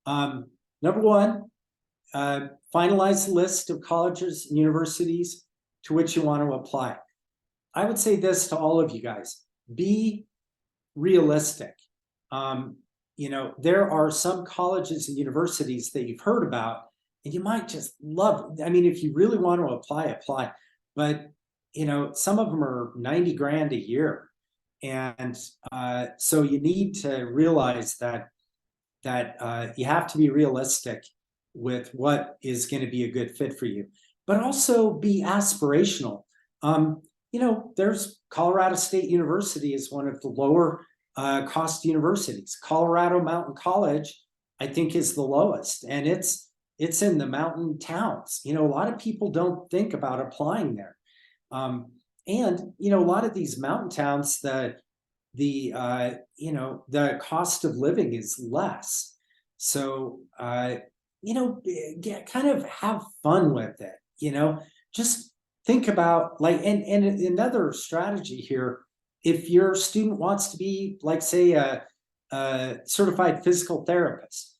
number one, finalize the list of colleges and universities to which you want to apply. I would say this to all of you guys: be realistic. There are some colleges and universities that you've heard about, and you might just love. I mean, if you really want to apply, apply. But some of them are 90 grand a year, and so you need to realize that you have to be realistic with what is going to be a good fit for you, but also be aspirational. There's Colorado State University is one of the lower cost universities. Colorado Mountain College, I think, is the lowest, and it's in the mountain towns. A lot of people don't think about applying there. And a lot of these mountain towns, the cost of living is less. So kind of have fun with it. Just think about, like, and another strategy here, if your student wants to be, like, say, a certified physical therapist,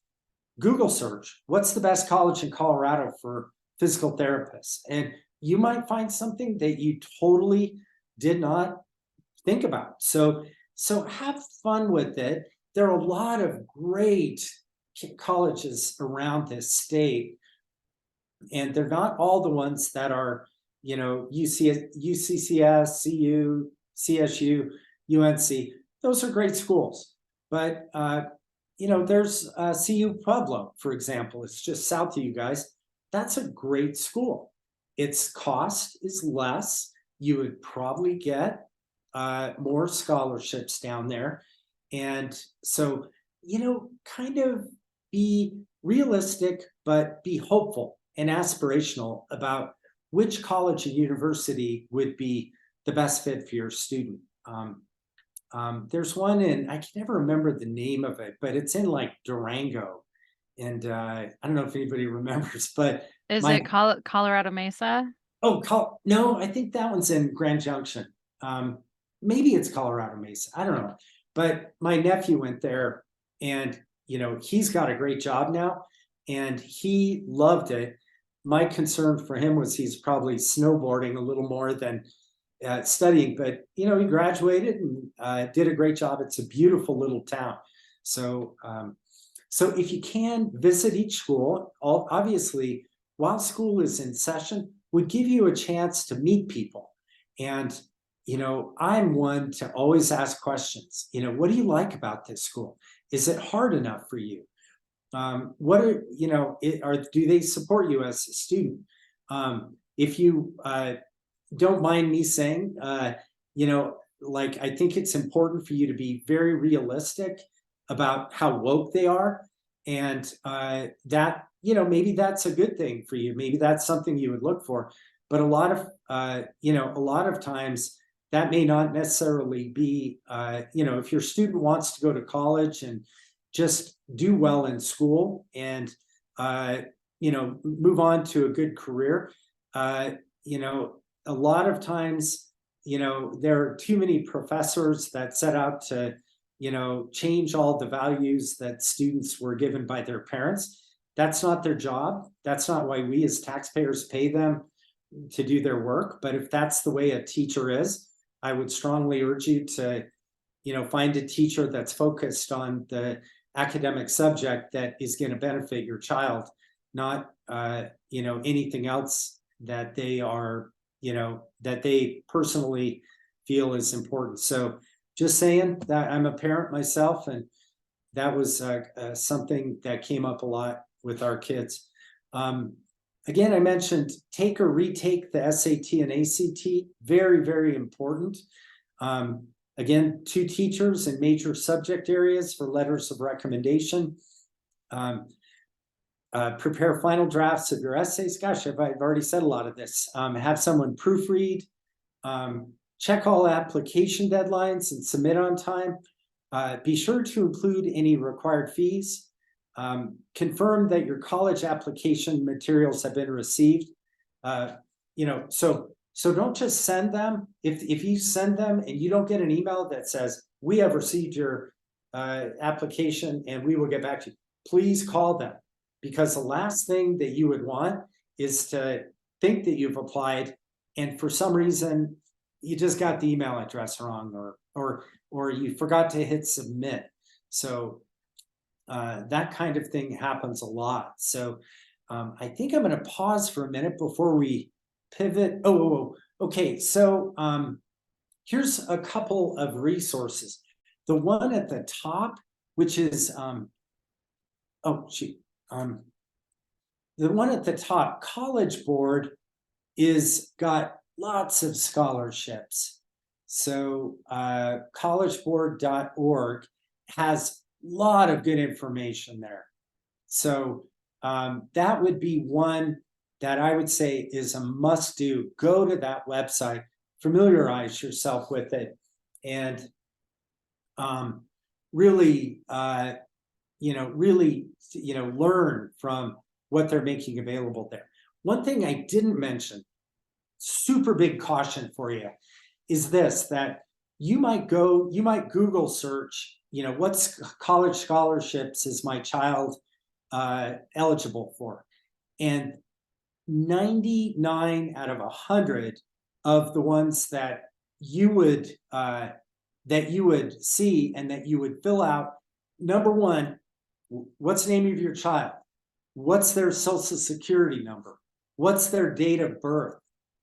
Google search, what's the best college in Colorado for physical therapists? And you might find something that you totally did not think about. So have fun with it. There are a lot of great colleges around this state, and they're not all the ones that are, UCCS, CU, CSU, UNC. Those are great schools. But, there's CU Pueblo, for example. It's just south of you guys. That's a great school. Its cost is less. You would probably get more scholarships down there. And so, kind of be realistic, but be hopeful and aspirational about which college and university would be the best fit for your student. There's one in, I can never remember the name of it, but it's in like Durango. And I don't know if anybody remembers, but Is it Colorado Mesa? No, I think that one's in Grand Junction. Maybe it's Colorado Mesa. I don't know. But my nephew went there, and he's got a great job now, and he loved it. My concern for him was he's probably snowboarding a little more than studying, but he graduated and did a great job. It's a beautiful little town. So if you can visit each school, obviously while school is in session, would give you a chance to meet people. And I'm one to always ask questions. What do you like about this school? Is it hard enough for you? What are do they support you as a student? If you don't mind me saying, I think it's important for you to be very realistic about how woke they are, and that maybe that's a good thing for you. Maybe that's something you would look for. But a lot of times that may not necessarily be. If your student wants to go to college and just do well in school and move on to a good career, a lot of times there are too many professors that set out to change all the values that students were given by their parents. That's not their job. That's not why we as taxpayers pay them to do their work. But if that's the way a teacher is, I would strongly urge you to find a teacher that's focused on the academic subject that is going to benefit your child, not anything else that they are that they personally feel is important. So just saying that I'm a parent myself, and that was something that came up a lot with our kids. Again, I mentioned take or retake the SAT and ACT, very, very important. Again, 2 teachers in major subject areas for letters of recommendation. Prepare final drafts of your essays. Gosh, I've already said a lot of this. Have someone proofread. Check all application deadlines and submit on time. Be sure to include any required fees. Confirm that your college application materials have been received. So don't just send them. If you send them and you don't get an email that says, we have received your application and we will get back to you, please call them. Because the last thing that you would want is to think that you've applied and for some reason you just got the email address wrong or you forgot to hit submit. So that kind of thing happens a lot. So I think I'm going to pause for a minute before we pivot. Okay. So here's a couple of resources. The one at the top, which is the one at the top, College Board, is got lots of scholarships. So collegeboard.org has a lot of good information there. So that would be one that I would say is a must do. Go to that website, familiarize yourself with it, and really learn from what they're making available there. One thing I didn't mention, super big caution for you, is this, that you might Google search, what's college scholarships is my child eligible for? And 99 out of 100 of the ones that you would see and that you would fill out, number one, what's the name of your child? What's their social security number? What's their date of birth?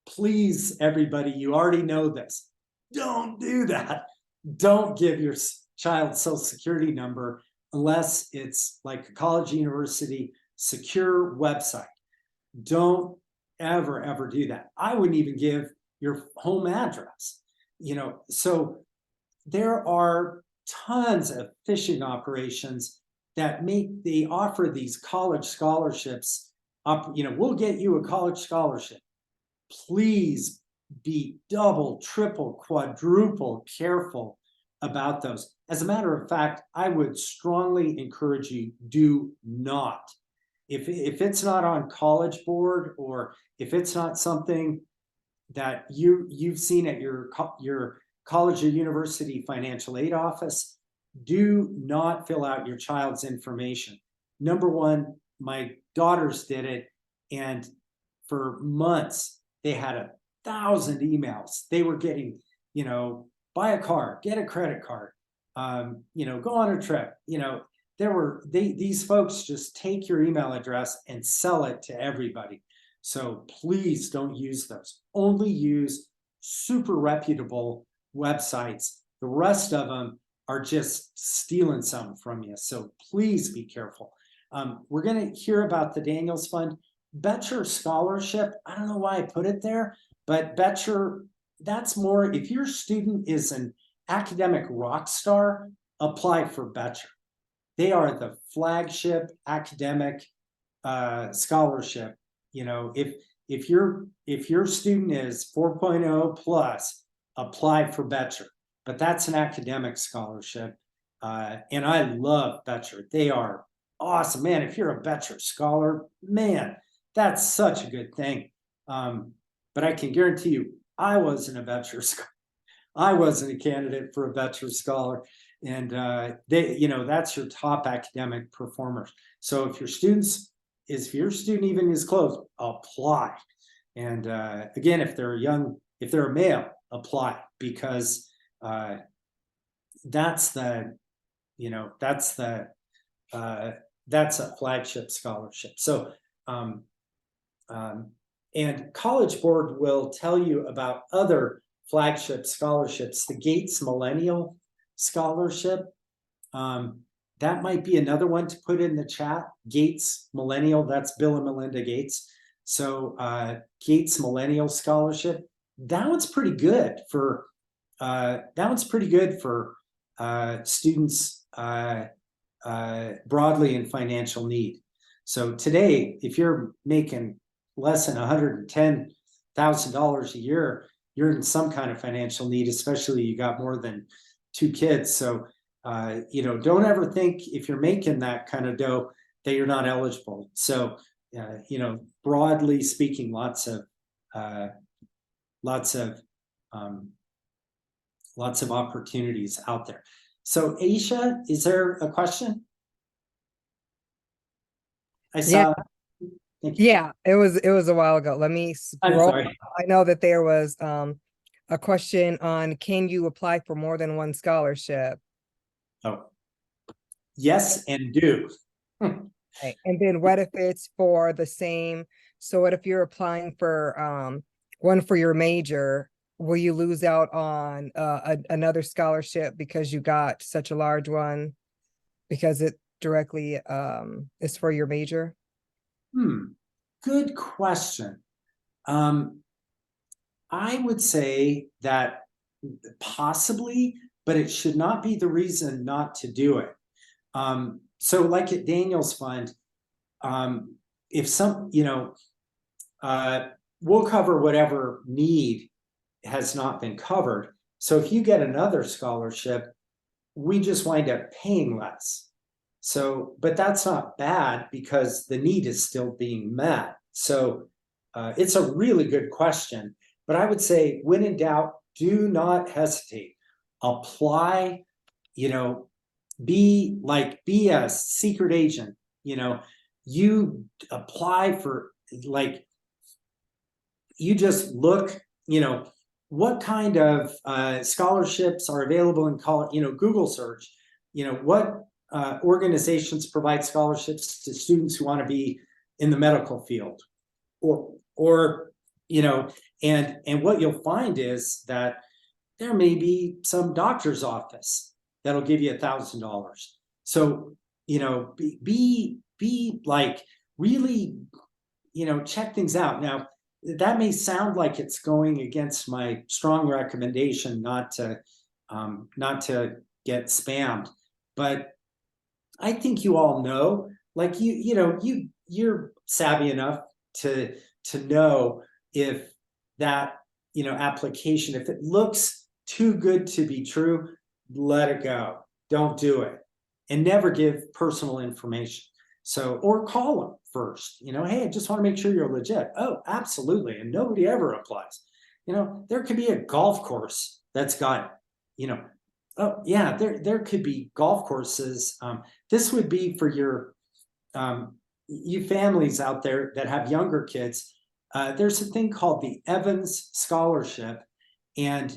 please, everybody, you already know this. Don't do that. Don't give your child's social security number unless it's like a college, university, secure website. Don't ever do that. I wouldn't even give your home address, so there are tons of phishing operations that they offer these college scholarships up, we'll get you a college scholarship. Please be double, triple, quadruple careful about those. As a matter of fact, I would strongly encourage you, do not. If it's not on College Board, or if it's not something that you've seen at your college or university financial aid office, do not fill out your child's information. Number one, my daughters did it, and for months they had 1,000 emails. They were getting, buy a car, get a credit card, go on a trip. These folks just take your email address and sell it to everybody. So please don't use those. Only use super reputable websites. The rest of them are just stealing some from you. So please be careful. We're going to hear about the Daniels Fund. Betcher Scholarship, I don't know why I put it there, but Betcher, that's more, if your student is an academic rock star, apply for Betcher. They are the flagship academic scholarship. If your student is 4.0 plus, apply for Betcher. But that's an academic scholarship. And I love Betcher. They are awesome. Man, if you're a Betcher scholar, man, that's such a good thing. But I can guarantee you, I wasn't a Betcher scholar. I wasn't a candidate for a Betcher scholar. And that's your top academic performers. So if your student even is close, apply. And again, if they're a male, apply, because that's a flagship scholarship. So and College Board will tell you about other flagship scholarships. The Gates Millennial Scholarship, that might be another one to put in the chat. Gates Millennial, that's Bill and Melinda Gates. So Gates Millennial Scholarship, that one's pretty good for students broadly in financial need. So today, if you're making less than $110,000 a year, you're in some kind of financial need, especially you got more than 2 kids. So don't ever think if you're making that kind of dough that you're not eligible. So broadly speaking, lots of opportunities out there. So Aisha, is there a question? I saw. Yeah, it was a while ago. Let me I'm scroll. sorry. I know that there was a question on, can you apply for more than one scholarship? Oh, yes, and do. Okay. And then what if it's for the same? So what if you're applying for one for your major? Will you lose out on another scholarship because you got such a large one because it directly is for your major? Good question. I would say that possibly, but it should not be the reason not to do it. So like at Daniels Fund, if we'll cover whatever need has not been covered. So if you get another scholarship, we just wind up paying less. So, but that's not bad because the need is still being met. So it's a really good question, but I would say when in doubt, do not hesitate. Apply, be a secret agent, you apply for, you just look, what kind of scholarships are available in college, Google search, what organizations provide scholarships to students who want to be in the medical field, or and what you'll find is that there may be some doctor's office that'll give you $1,000. So, be like really, check things out. Now, that may sound like it's going against my strong recommendation not to get spammed, but I think you all know, like you're savvy enough to know if that application, if it looks too good to be true, let it go. Don't do it, and never give personal information. So, or call them first. Hey, I just want to make sure you're legit. Oh, absolutely, and nobody ever applies. There could be a golf course that's got, oh yeah, there could be golf courses. This would be for your you families out there that have younger kids. There's a thing called the Evans Scholarship, and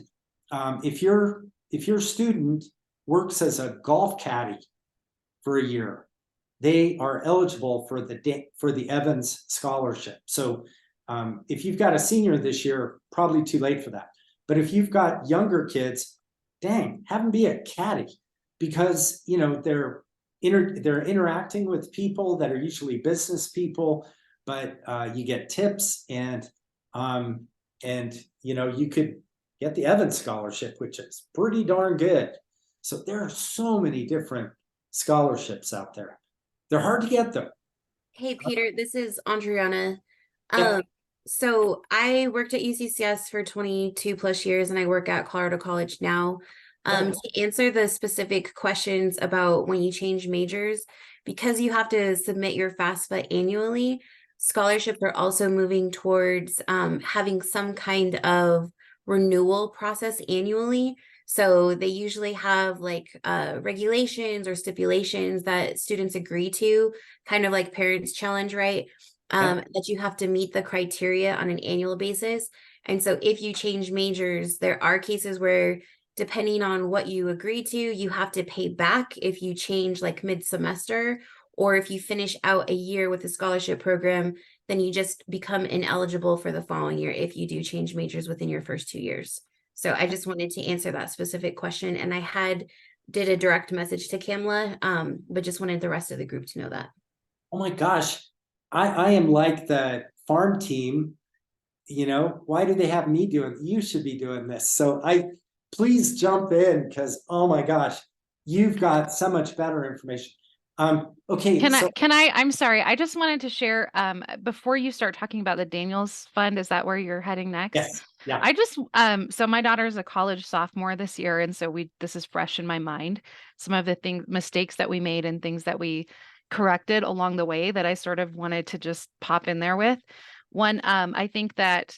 if your student works as a golf caddy for a year, they are eligible for the Evans Scholarship. So if you've got a senior this year, probably too late for that. But if you've got younger kids, dang, have them be a caddy, because they're interacting with people that are usually business people, but you get tips, and you could get the Evans Scholarship, which is pretty darn good. So there are so many different scholarships out there. They're hard to get though. Hey, Peter, this is Andriana. Yeah. So I worked at UCCS for 22 plus years, and I work at Colorado College now. To answer the specific questions about when you change majors, because you have to submit your FAFSA annually, scholarships are also moving towards having some kind of renewal process annually. So they usually have like regulations or stipulations that students agree to, kind of like Parents Challenge, right? That you have to meet the criteria on an annual basis. And so if you change majors, there are cases where, depending on what you agree to, you have to pay back if you change like mid-semester, or if you finish out a year with a scholarship program, then you just become ineligible for the following year if you do change majors within your first 2 years. So I just wanted to answer that specific question, and I did a direct message to Kamla, but just wanted the rest of the group to know that. Oh my gosh, I am like the farm team. Why do they have me doing? You should be doing this. So please jump in, because oh my gosh, you've got so much better information. Okay. I'm sorry. I just wanted to share, before you start talking about the Daniels Fund, is that where you're heading next? Yes. Yeah. I just, so my daughter's a college sophomore this year. And so this is fresh in my mind. Some of the mistakes that we made and things that we corrected along the way that I sort of wanted to just pop in there with. One, I think that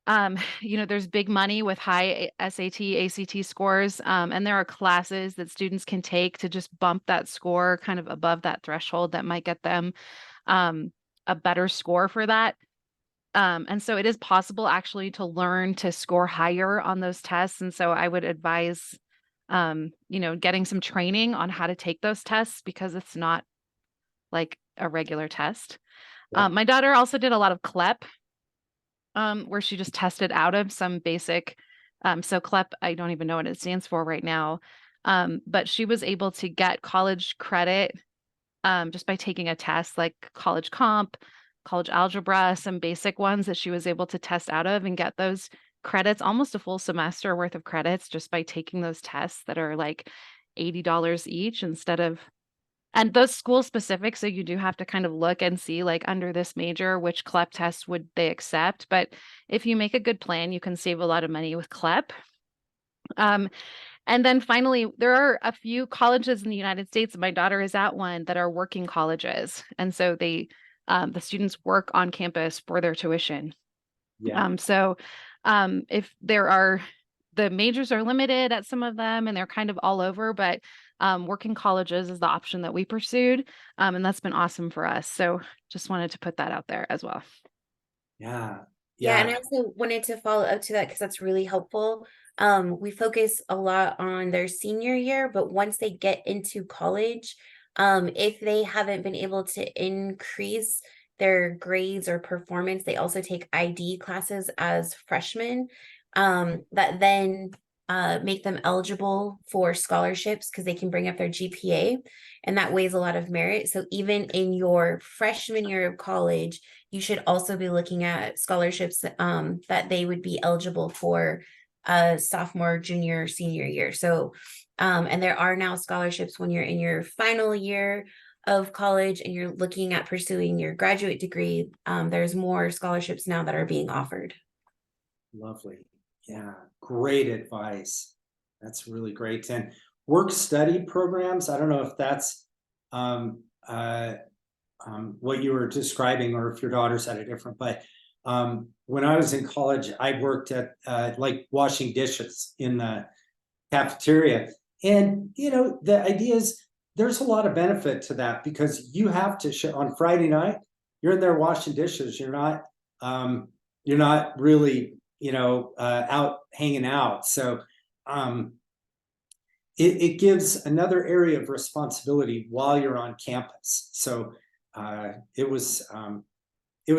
there's big money with high SAT, ACT scores, and there are classes that students can take to just bump that score kind of above that threshold that might get them a better score for that. And so it is possible actually to learn to score higher on those tests. And so I would advise, getting some training on how to take those tests, because it's not like a regular test. Yeah. My daughter also did a lot of CLEP, where she just tested out of some basic, so CLEP, I don't even know what it stands for right now, but she was able to get college credit just by taking a test like college comp, college algebra, some basic ones that she was able to test out of and get those credits, almost a full semester worth of credits, just by taking those tests that are like $80 each instead of. And those school specific, so you do have to kind of look and see, like, under this major, which CLEP test would they accept. But if you make a good plan, you can save a lot of money with CLEP. And then finally, there are a few colleges in the United States, and my daughter is at one, that are working colleges. And so the students work on campus for their tuition. Yeah. If the majors are limited at some of them and they're kind of all over, but working colleges is the option that we pursued. And that's been awesome for us. So just wanted to put that out there as well. Yeah. Yeah, and I also wanted to follow up to that because that's really helpful. We focus a lot on their senior year, but once they get into college, if they haven't been able to increase their grades or performance. They also take ID classes as freshmen, that then make them eligible for scholarships because they can bring up their GPA, and that weighs a lot of merit. So even in your freshman year of college, you should also be looking at scholarships that they would be eligible for sophomore, junior, senior year. So and there are now scholarships when you're in your final year of college and you're looking at pursuing your graduate degree. There's more scholarships now that are being offered. Lovely. Yeah, great advice. That's really great. And work study programs, I don't know if that's what you were describing or if your daughter's had a different, but when I was in college, I worked at like washing dishes in the cafeteria. And, you know, the idea is there's a lot of benefit to that because you have to show on Friday night, you're in there washing dishes. You're not really, you know, out hanging out. So it gives another area of responsibility while you're on campus. So it was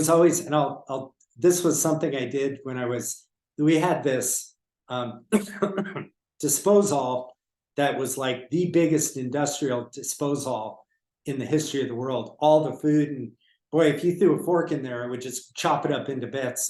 always, and this was something I did when we had this disposal that was like the biggest industrial disposal in the history of the world. All the food, and boy, if you threw a fork in there, it would just chop it up into bits.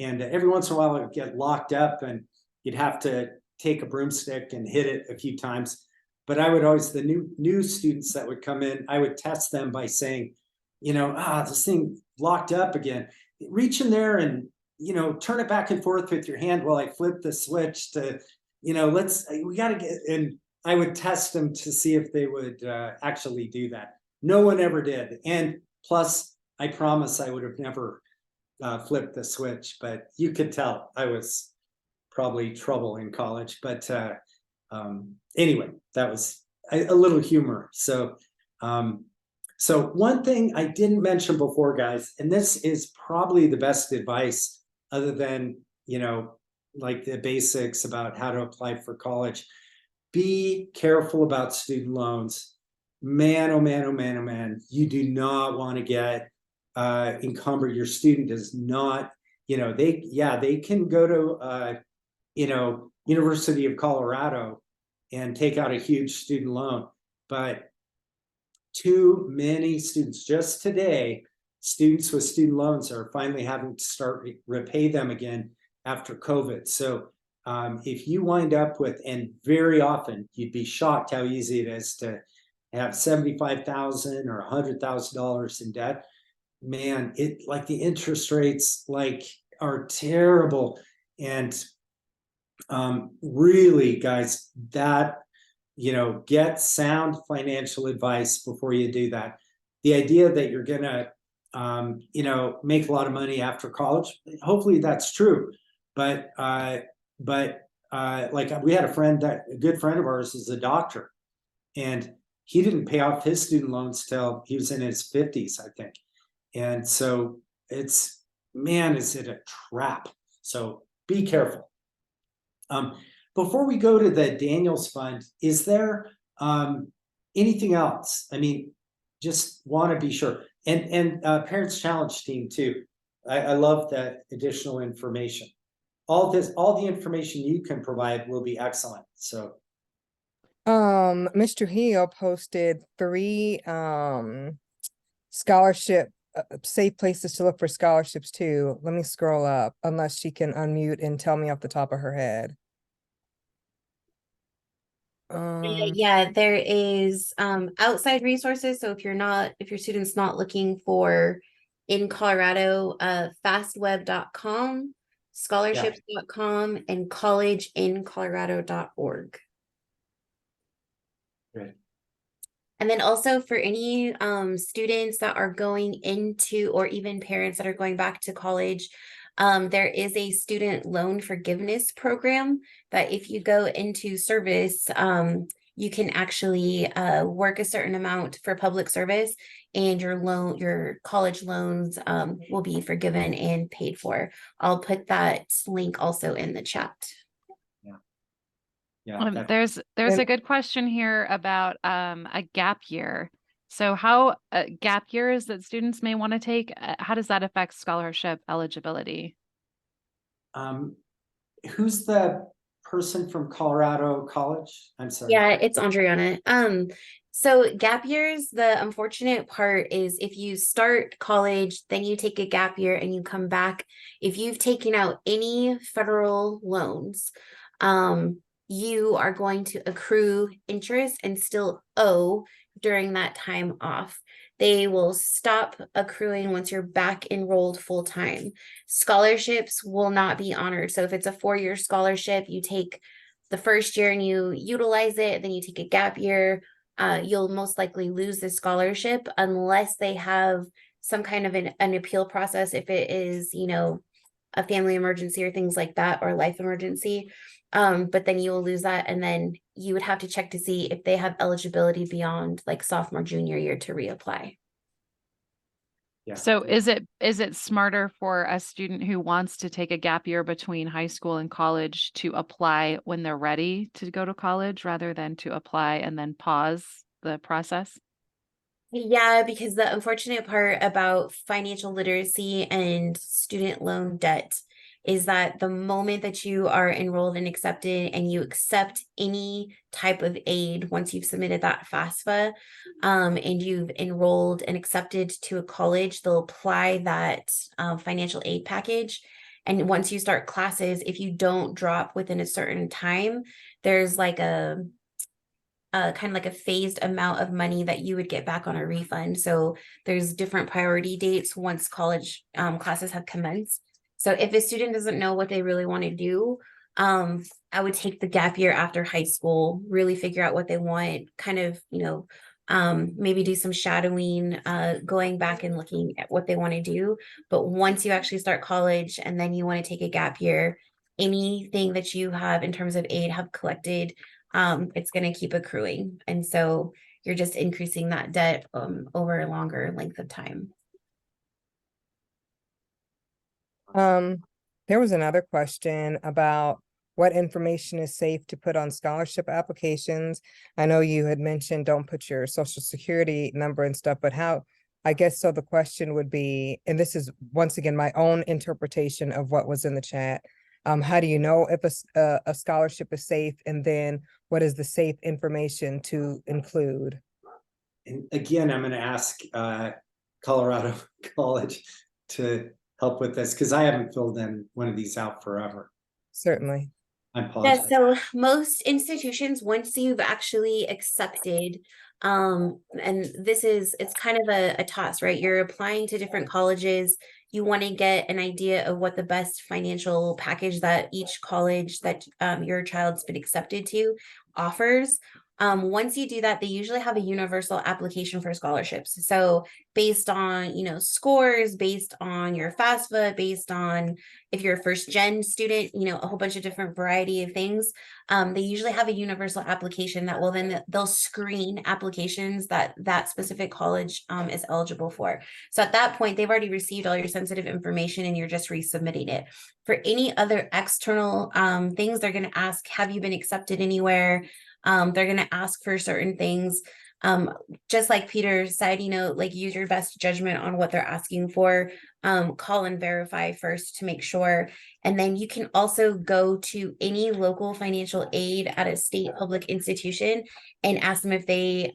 And every once in a while it would get locked up and you'd have to take a broomstick and hit it a few times. But I would always, the new students that would come in, I would test them by saying, you know, this thing locked up again. Reach in there and, you know, turn it back and forth with your hand while I flip the switch to, you know, we got to get, and I would test them to see if they would actually do that. No one ever did. And plus, I promise I would have never flipped the switch, but you could tell I was probably trouble in college. But anyway, that was a little humor. So, so one thing I didn't mention before, guys, and this is probably the best advice other than, you know, like the basics about how to apply for college. Be careful about student loans. Man, oh man, oh man, oh man. You do not want to get encumbered. Your student does not, you know, they can go to, you know, University of Colorado and take out a huge student loan. But too many students, just today, students with student loans are finally having to start repay them again after COVID. So if you wind up with, and very often you'd be shocked how easy it is to have $75,000 or $100,000 in debt. Man, it like the interest rates like are terrible. And really, guys, that, you know, get sound financial advice before you do that. The idea that you're gonna you know, make a lot of money after college, hopefully that's true. But like we had a good friend of ours is a doctor, and he didn't pay off his student loans till he was in his 50s, I think. And so man, is it a trap. So be careful. Before we go to the Daniels Fund, is there anything else? I mean, just want to be sure. And Parents Challenge team too. I love that additional information. All the information you can provide will be excellent. So Mr. Hill posted 3 scholarship safe places to look for scholarships too. Let me scroll up, unless she can unmute and tell me off the top of her head. Yeah, there is outside resources. So if your student's not looking for in Colorado, fastweb.com, scholarships.com, and collegeincolorado.org. Great. And then also for any students that are going into, or even parents that are going back to college, there is a student loan forgiveness program that if you go into service, you can actually work a certain amount for public service, and your college loans will be forgiven and paid for. I'll put that link also in the chat. Yeah. There's a good question here about a gap year. So how gap years that students may want to take, how does that affect scholarship eligibility? Who's the person from Colorado College? I'm sorry. Yeah, it's Andriana. So gap years, the unfortunate part is if you start college, then you take a gap year and you come back. If you've taken out any federal loans, you are going to accrue interest and still owe during that time off. They will stop accruing once you're back enrolled full time. Scholarships will not be honored. So if it's a 4-year scholarship, you take the first year and you utilize it, then you take a gap year, you'll most likely lose the scholarship unless they have some kind of an appeal process. If it is, a family emergency or things like that, or life emergency. But then you will lose that. And then you would have to check to see if they have eligibility beyond like sophomore, junior year to reapply. Yeah. So is it smarter for a student who wants to take a gap year between high school and college to apply when they're ready to go to college rather than to apply and then pause the process? Yeah, because the unfortunate part about financial literacy and student loan debt is that the moment that you are enrolled and accepted and you accept any type of aid, once you've submitted that FAFSA, and you've enrolled and accepted to a college, they'll apply that financial aid package. And once you start classes, if you don't drop within a certain time, there's like a kind of like a phased amount of money that you would get back on a refund. So there's different priority dates once college classes have commenced. So if a student doesn't know what they really want to do, I would take the gap year after high school, really figure out what they want, kind of, maybe do some shadowing, going back and looking at what they want to do. But once you actually start college and then you want to take a gap year, anything that you have in terms of aid have collected, it's going to keep accruing. And so you're just increasing that debt over a longer length of time. There was another question about what information is safe to put on scholarship applications. I know you had mentioned don't put your social security number and stuff, but I guess so the question would be, and this is once again my own interpretation of what was in the chat. How do you know if a scholarship is safe? And then what is the safe information to include? And again, I'm going to ask Colorado College to help with this because I haven't filled in one of these out forever. Certainly. I Yeah, apologize. so most institutions, once you've actually accepted, and it's kind of a toss, right? You're applying to different colleges. You want to get an idea of what the best financial package that each college that your child's been accepted to offers. Once you do that, they usually have a universal application for scholarships. So based on, scores, based on your FAFSA, based on if you're a first gen student, a whole bunch of different variety of things. They usually have a universal application that they'll screen applications that specific college is eligible for. So at that point, they've already received all your sensitive information and you're just resubmitting it. For any other external things, they're going to ask, have you been accepted anywhere? They're going to ask for certain things. Just like Peter said, use your best judgment on what they're asking for. Call and verify first to make sure. And then you can also go to any local financial aid at a state public institution and ask them if they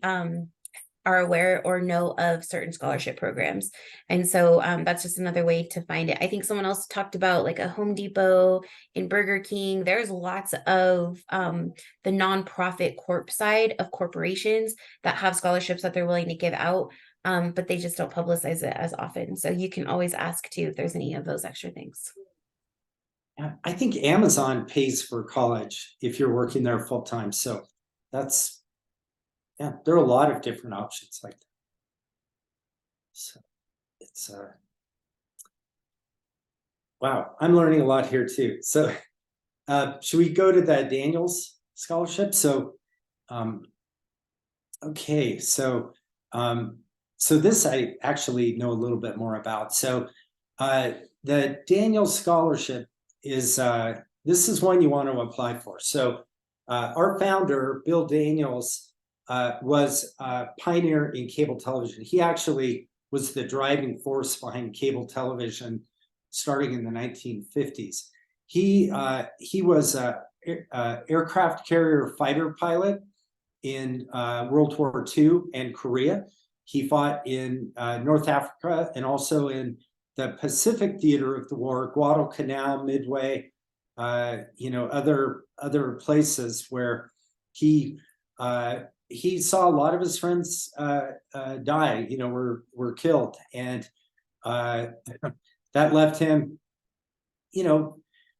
are aware or know of certain scholarship programs. And so that's just another way to find it. I think someone else talked about like a Home Depot and Burger King. There's lots of the nonprofit corp side of corporations that have scholarships that they're willing to give out, but they just don't publicize it as often. So you can always ask too if there's any of those extra things. Yeah, I think Amazon pays for college if you're working there full time. So there are a lot of different options like that. So it's wow, I'm learning a lot here too. So should we go to the Daniels scholarship? So okay, so this I actually know a little bit more about. So the Daniels scholarship is this is one you want to apply for. So our founder, Bill Daniels, was a pioneer in cable television. He actually was the driving force behind cable television starting in the 1950s. He was a aircraft carrier fighter pilot in World War II and Korea. He fought in North Africa and also in the Pacific theater of the war, Guadalcanal, Midway, other places where he saw a lot of his friends die, were killed, and that left him,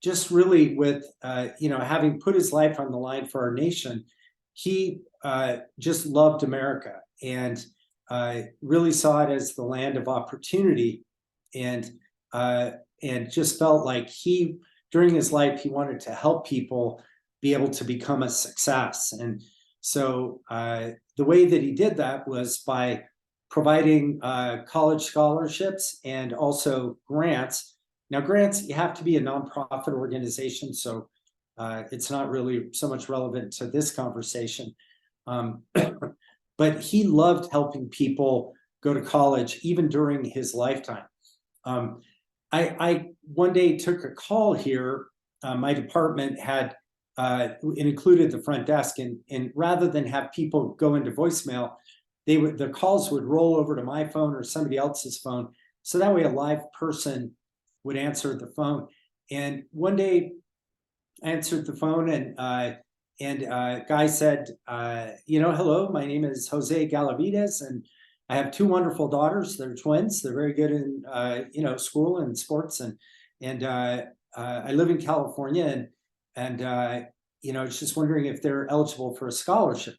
just really with, having put his life on the line for our nation. He just loved America and really saw it as the land of opportunity, and just felt like during his life, he wanted to help people be able to become a success. And so the way that he did that was by providing college scholarships and also grants. Now, grants, you have to be a nonprofit organization, so it's not really so much relevant to this conversation. But he loved helping people go to college, even during his lifetime. I one day took a call here. My department had, it included the front desk, and rather than have people go into voicemail, the calls would roll over to my phone or somebody else's phone. So that way a live person would answer the phone. And one day I answered the phone, and a guy said, hello, my name is Jose Galavides, and I have two wonderful daughters. They're twins. They're very good in, school and sports. And I live in California, and I was just wondering if they're eligible for a scholarship.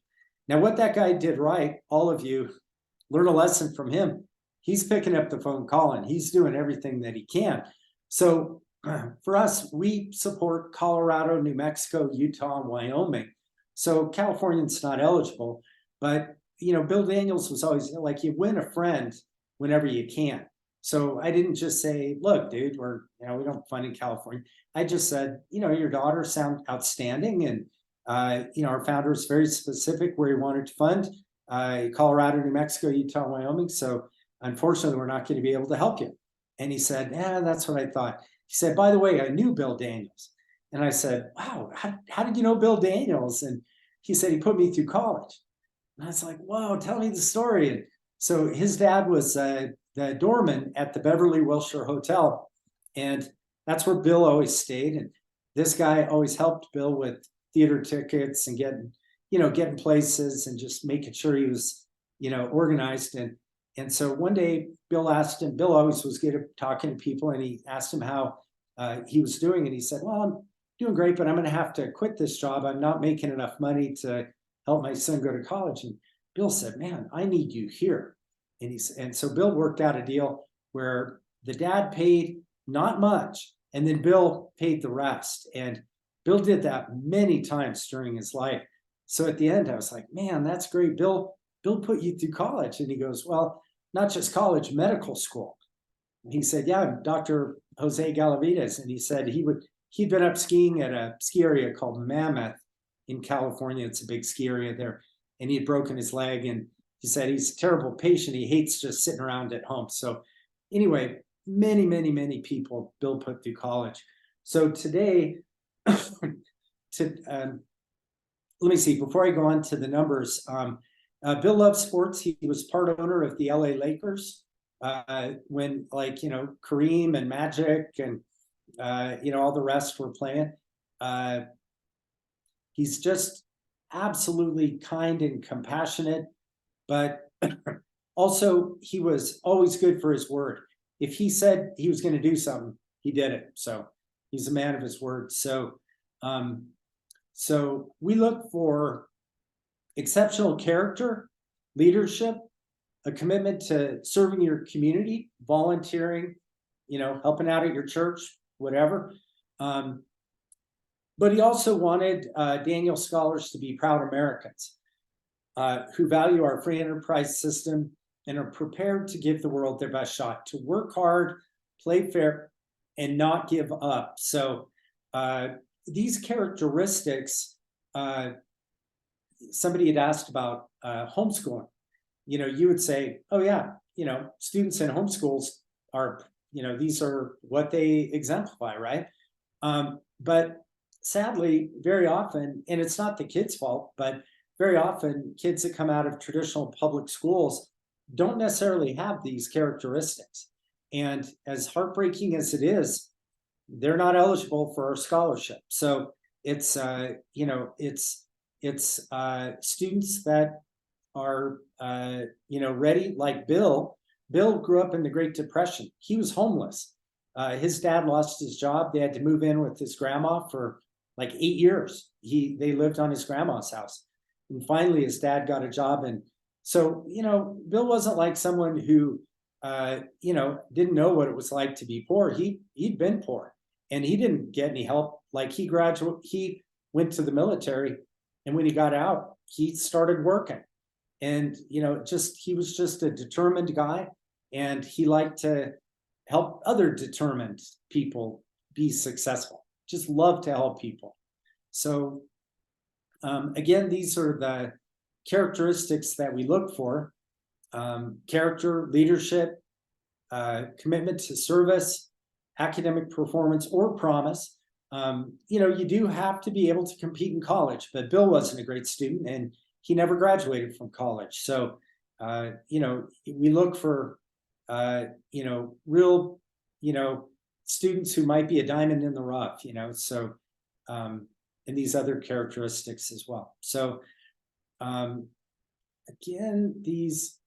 Now, what that guy did right, all of you learn a lesson from him. He's picking up the phone calling. He's doing everything that he can. So for us, we support Colorado, New Mexico, Utah, and Wyoming. So Californians not eligible, but Bill Daniels was always like, you win a friend whenever you can. So I didn't just say, look, dude, we don't fund in California. I just said, your daughters sound outstanding. And, our founder is very specific where he wanted to fund Colorado, New Mexico, Utah, Wyoming. So unfortunately, we're not going to be able to help you. And he said, that's what I thought. He said, by the way, I knew Bill Daniels. And I said, wow, how did you know Bill Daniels? And he said, he put me through college. And I was like, whoa, tell me the story. And so his dad was the doorman at the Beverly Wilshire Hotel. And that's where Bill always stayed. And this guy always helped Bill with theater tickets and getting places and just making sure he was, organized. And so one day Bill asked him, Bill always was good at talking to people, and he asked him how he was doing. And he said, well, I'm doing great, but I'm going to have to quit this job. I'm not making enough money to help my son go to college. And Bill said, man, I need you here. And so Bill worked out a deal where the dad paid not much, and then Bill paid the rest. And Bill did that many times during his life. So at the end, I was like, man, that's great. Bill put you through college. And he goes, well, not just college, medical school. And he said, yeah, I'm Dr. Jose Galavides. And he said he'd been up skiing at a ski area called Mammoth in California. It's a big ski area there. And he had broken his leg. And he said he's a terrible patient. He hates just sitting around at home. So anyway, many, many, many people Bill put through college. So today, let me see, before I go on to the numbers, Bill loves sports. He was part owner of the LA Lakers when, Kareem and Magic and, all the rest were playing. He's just absolutely kind and compassionate, but also he was always good for his word. If he said he was going to do something, he did it. So he's a man of his word. So we look for exceptional character, leadership, a commitment to serving your community, volunteering, helping out at your church, whatever. But he also wanted Daniel scholars to be proud Americans who value our free enterprise system and are prepared to give the world their best shot, to work hard, play fair, and not give up. So these characteristics, somebody had asked about homeschooling. You would say, oh yeah, students in homeschools are, these are what they exemplify, right? But sadly, very often, and it's not the kids' fault, but very often kids that come out of traditional public schools don't necessarily have these characteristics. And as heartbreaking as it is, they're not eligible for our scholarship. So it's students that are ready, like Bill. Bill grew up in the Great Depression. He was homeless. His dad lost his job. They had to move in with his grandma for like 8 years. They lived on his grandma's house. And finally his dad got a job. And so, Bill wasn't like someone who didn't know what it was like to be poor. He'd been poor and he didn't get any help. Like he went to the military, and when he got out, he started working. And he was just a determined guy, and he liked to help other determined people be successful. Just loved to help people. So again, these are the characteristics that we look for: character, leadership, commitment to service, academic performance, or promise. You do have to be able to compete in college, but Bill wasn't a great student and he never graduated from college. So, we look for, real, students who might be a diamond in the rough, so, and these other characteristics as well. So, again, these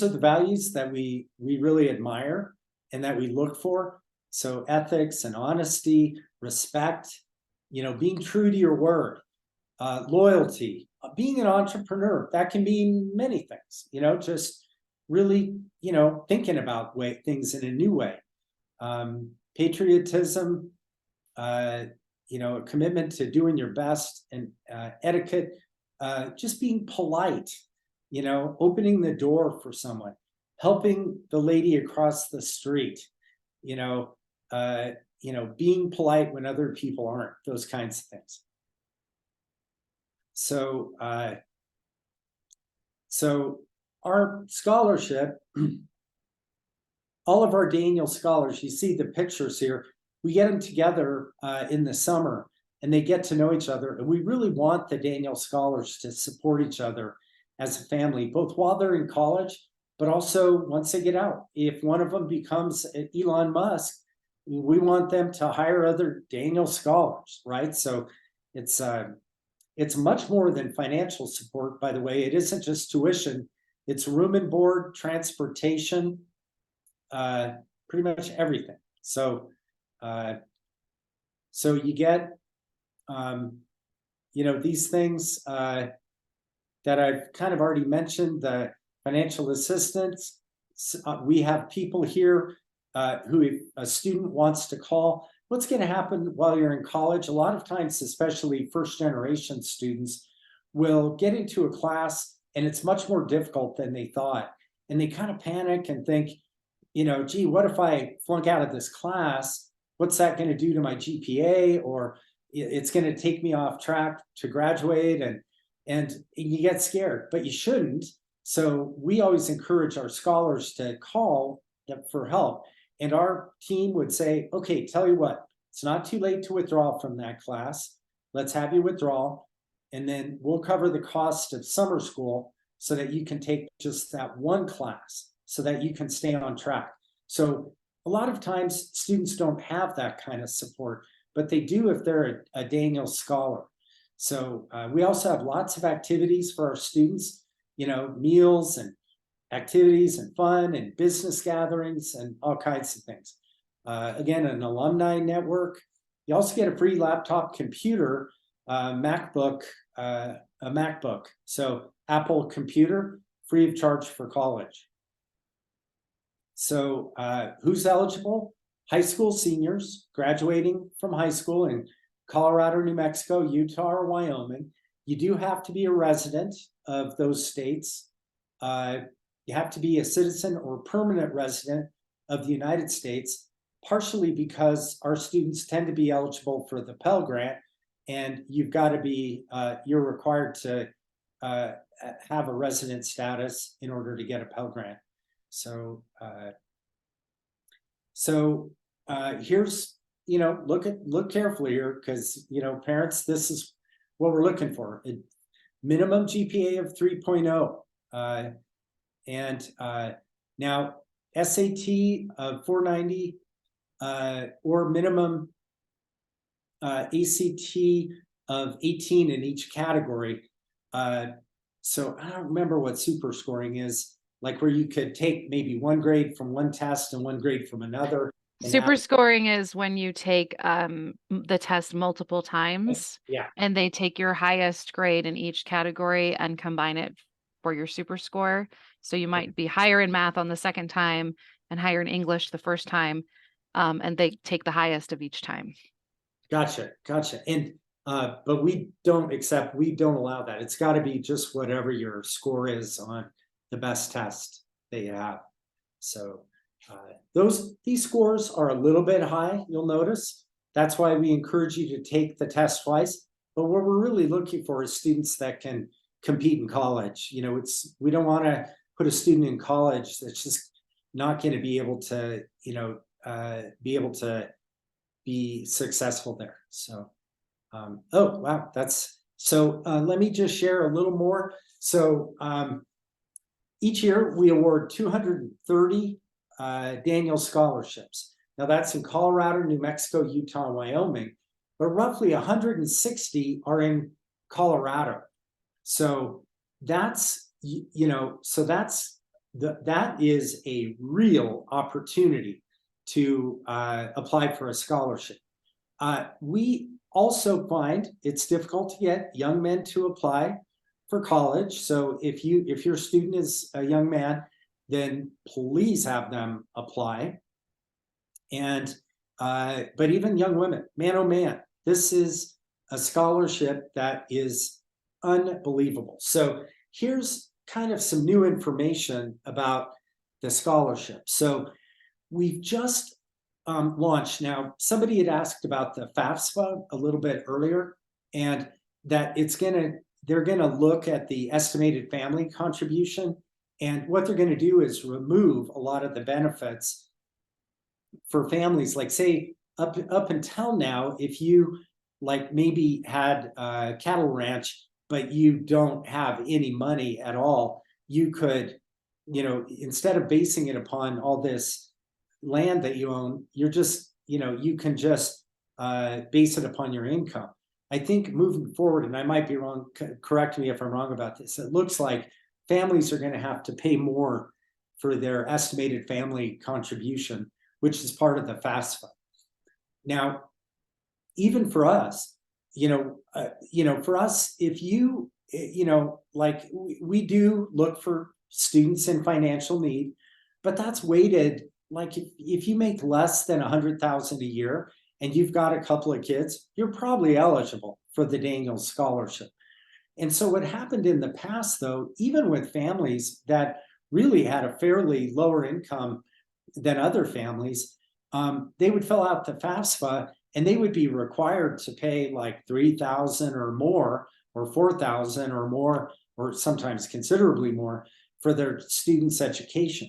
are the values that we really admire and that we look for. So ethics and honesty, respect, being true to your word, loyalty, being an entrepreneur. That can mean many things, just really, thinking about things in a new way. Patriotism, a commitment to doing your best, and etiquette, just being polite, opening the door for someone, helping the lady across the street, being polite when other people aren't, those kinds of things. So, our scholarship, all of our Daniel scholars, you see the pictures here, we get them together in the summer and they get to know each other. And we really want the Daniel scholars to support each other as a family, both while they're in college, but also once they get out. If one of them becomes Elon Musk, we want them to hire other Daniel scholars, right? So it's much more than financial support, by the way. It isn't just tuition, it's room and board, transportation, pretty much everything. So you get, these things that I've kind of already mentioned, the financial assistance. We have people here who, if a student wants to call, what's going to happen while you're in college? A lot of times, especially first generation students, will get into a class and it's much more difficult than they thought. And they kind of panic and think, gee, what if I flunk out of this class? What's that going to do to my GPA? Or it's going to take me off track to graduate, and you get scared, but you shouldn't. So we always encourage our scholars to call for help. And our team would say, okay, tell you what, it's not too late to withdraw from that class. Let's have you withdraw. And then we'll cover the cost of summer school so that you can take just that one class so that you can stay on track. So a lot of times students don't have that kind of support, but they do if they're a Daniel scholar. So we also have lots of activities for our students, meals and activities and fun and business gatherings and all kinds of things. Again, an alumni network. You also get a free laptop computer, a MacBook. So Apple computer, free of charge for college. So who's eligible? High school seniors graduating from high school in Colorado, New Mexico, Utah, or Wyoming. You do have to be a resident of those states. You have to be a citizen or permanent resident of the United States, partially because our students tend to be eligible for the Pell Grant, and you've got to be, you're required to have a resident status in order to get a Pell Grant. So, here's, look carefully here, because, parents, this is what we're looking for. A minimum GPA of 3.0. And now SAT of 490, or minimum ACT of 18 in each category. So I don't remember what super scoring is, like where you could take maybe one grade from one test and one grade from another. Super scoring is when you take the test multiple times, Yeah. and they take your highest grade in each category and combine it for your super score. So you might be higher in math on the second time and higher in English the first time, and they take the highest of each time. Gotcha. And but we don't allow that. It's got to be just whatever your score is on the best test that you have. So these scores are a little bit high, you'll notice. That's why we encourage you to take the test twice. But what we're really looking for is students that can compete in college. We don't want to put a student in college that's just not going to be able to, be successful there. So, oh, wow, let me just share a little more. So each year we award 230 Daniels scholarships. Now that's in Colorado, New Mexico, Utah, and Wyoming, but roughly 160 are in Colorado. So that is a real opportunity to apply for a scholarship. We also find it's difficult to get young men to apply for college. So if your student is a young man, then please have them apply. And but even young women, man oh man, this is a scholarship that is unbelievable. So here's kind of some new information about the scholarship. So we've just launched. Now, somebody had asked about the FAFSA a little bit earlier, and that they're gonna look at the estimated family contribution, and what they're gonna do is remove a lot of the benefits for families. Like, say, up until now, if you like maybe had a cattle ranch, but you don't have any money at all, you could, instead of basing it upon all this land that you own, you can just base it upon your income. I think moving forward, and I might be wrong, correct me if I'm wrong about this, it looks like families are going to have to pay more for their estimated family contribution, which is part of the FAFSA. Now, even for us, for us, if we do look for students in financial need, but that's weighted. Like if you make less than 100,000 a year and you've got a couple of kids, you're probably eligible for the Daniels scholarship. And so what happened in the past, though, even with families that really had a fairly lower income than other families, they would fill out the FAFSA and they would be required to pay like $3,000 or more, or $4,000 or more, or sometimes considerably more for their students' education.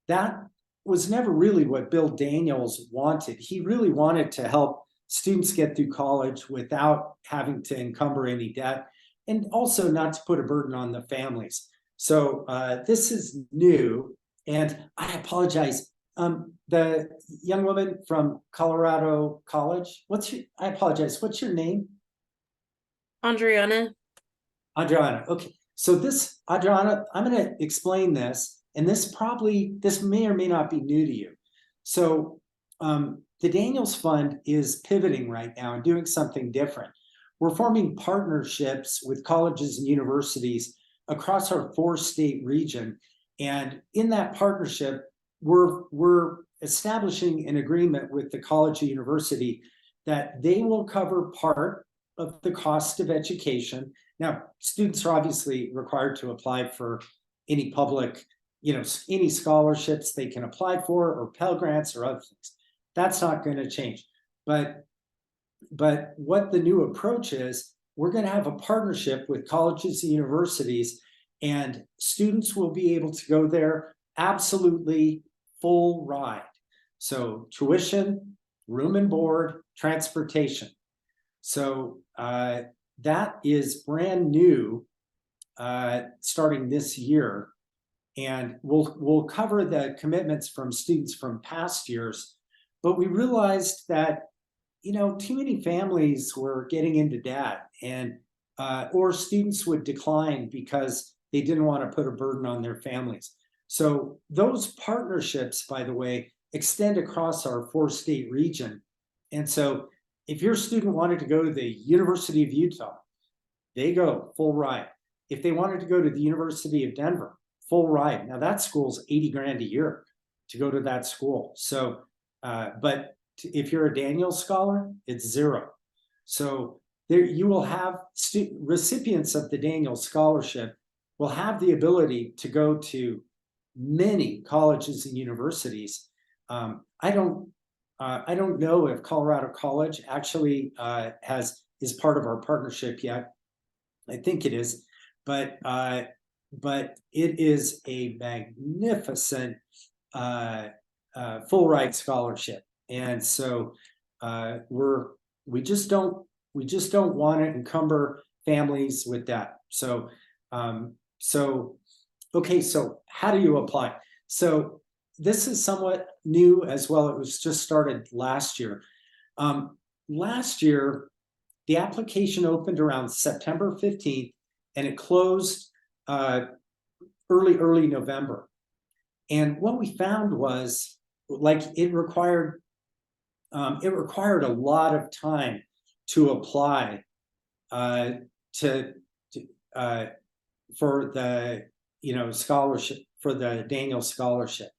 That was never really what Bill Daniels wanted. He really wanted to help students get through college without having to encumber any debt, and also not to put a burden on the families. So this is new, and I apologize. The young woman from Colorado College, what's your name? Adriana. Adriana, okay. So this, Adriana, I'm gonna explain this, and this may or may not be new to you. So the Daniels Fund is pivoting right now and doing something different. We're forming partnerships with colleges and universities across our 4-state region. And in that partnership, we're establishing an agreement with the college or university that they will cover part of the cost of education. Now, students are obviously required to apply for any public, any scholarships they can apply for, or Pell Grants or other things. That's not going to change. But But what the new approach is, we're going to have a partnership with colleges and universities, and students will be able to go there absolutely full ride. So tuition, room and board, transportation. So that is brand new, starting this year. And we'll cover the commitments from students from past years. But we realized that, too many families were getting into debt, and or students would decline because they didn't want to put a burden on their families. So those partnerships, by the way, extend across our 4-state region. And so if your student wanted to go to the University of Utah, they go full ride. If they wanted to go to the University of Denver, full ride. Now that school's 80 grand a year to go to that school. So, but if you're a Daniels Scholar, it's zero. So there you will have recipients of the Daniels Scholarship will have the ability to go to many colleges and universities. I don't know if Colorado College actually is part of our partnership yet. I think it is, but it is a magnificent full ride scholarship, and so we just don't want to encumber families with that. So okay, so how do you apply? So this is somewhat new as well. It was just started last year. Last year, the application opened around September 15th, and it closed early November. And what we found was, like, it required a lot of time to apply for the scholarship, for the Daniels Scholarship.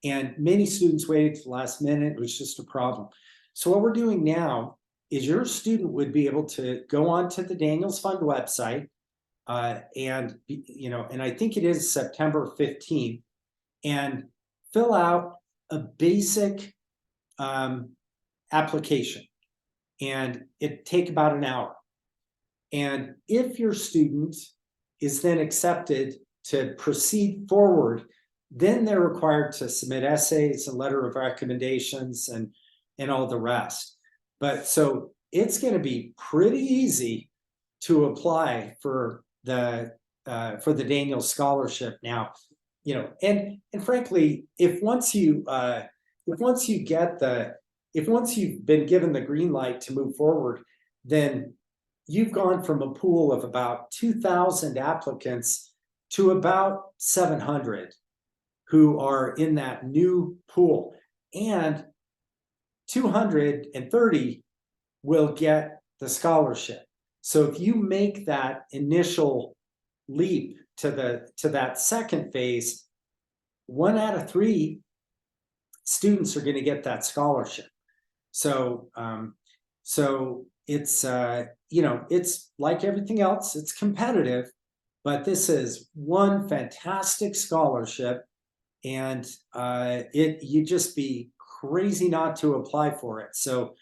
And many students waited to the last minute. It was just a problem. So what we're doing now is your student would be able to go onto the Daniels Fund website, and I think it is September 15th, and fill out a basic application, and it take about an hour. And if your student is then accepted to proceed forward, then they're required to submit essays and letter of recommendations and all the rest. But so it's going to be pretty easy to apply for the Daniels Scholarship now. And frankly, if once you've been given the green light to move forward, then you've gone from a pool of about 2,000 applicants to about 700 who are in that new pool, and 230 will get the scholarship. So if you make that initial leap to that second phase, 1 out of 3 students are going to get that scholarship. So it's it's like everything else, it's competitive, but this is one fantastic scholarship, and you'd just be crazy not to apply for it. So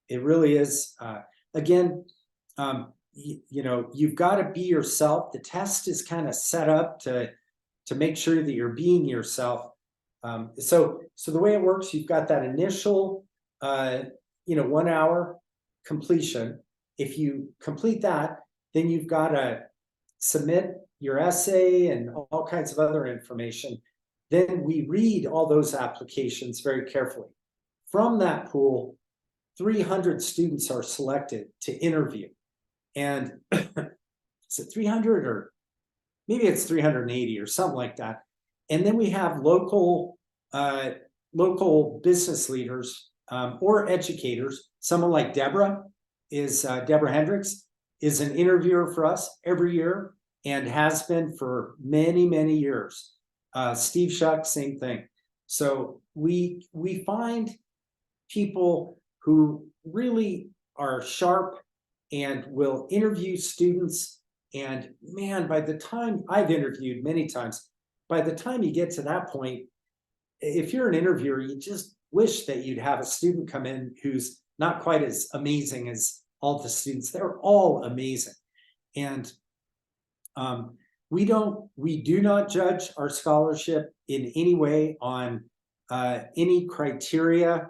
it really is, again, you've got to be yourself. The test is kind of set up to make sure that you're being yourself. So the way it works, you've got that initial 1 hour completion. If you complete that, then you've got to submit your essay and all kinds of other information. Then we read all those applications very carefully. From that pool, 300 students are selected to interview. And is it 300, or maybe it's 380 or something like that. And then we have local business leaders or educators. Someone like Deborah Hendricks is an interviewer for us every year and has been for many, many years. Steve Shuck, same thing. So we find people who really are sharp and will interview students. And man, by the time, I've interviewed many times, by the time you get to that point, if you're an interviewer, wish that you'd have a student come in who's not quite as amazing as all the students. They're all amazing. And we do not judge our scholarship in any way on any criteria.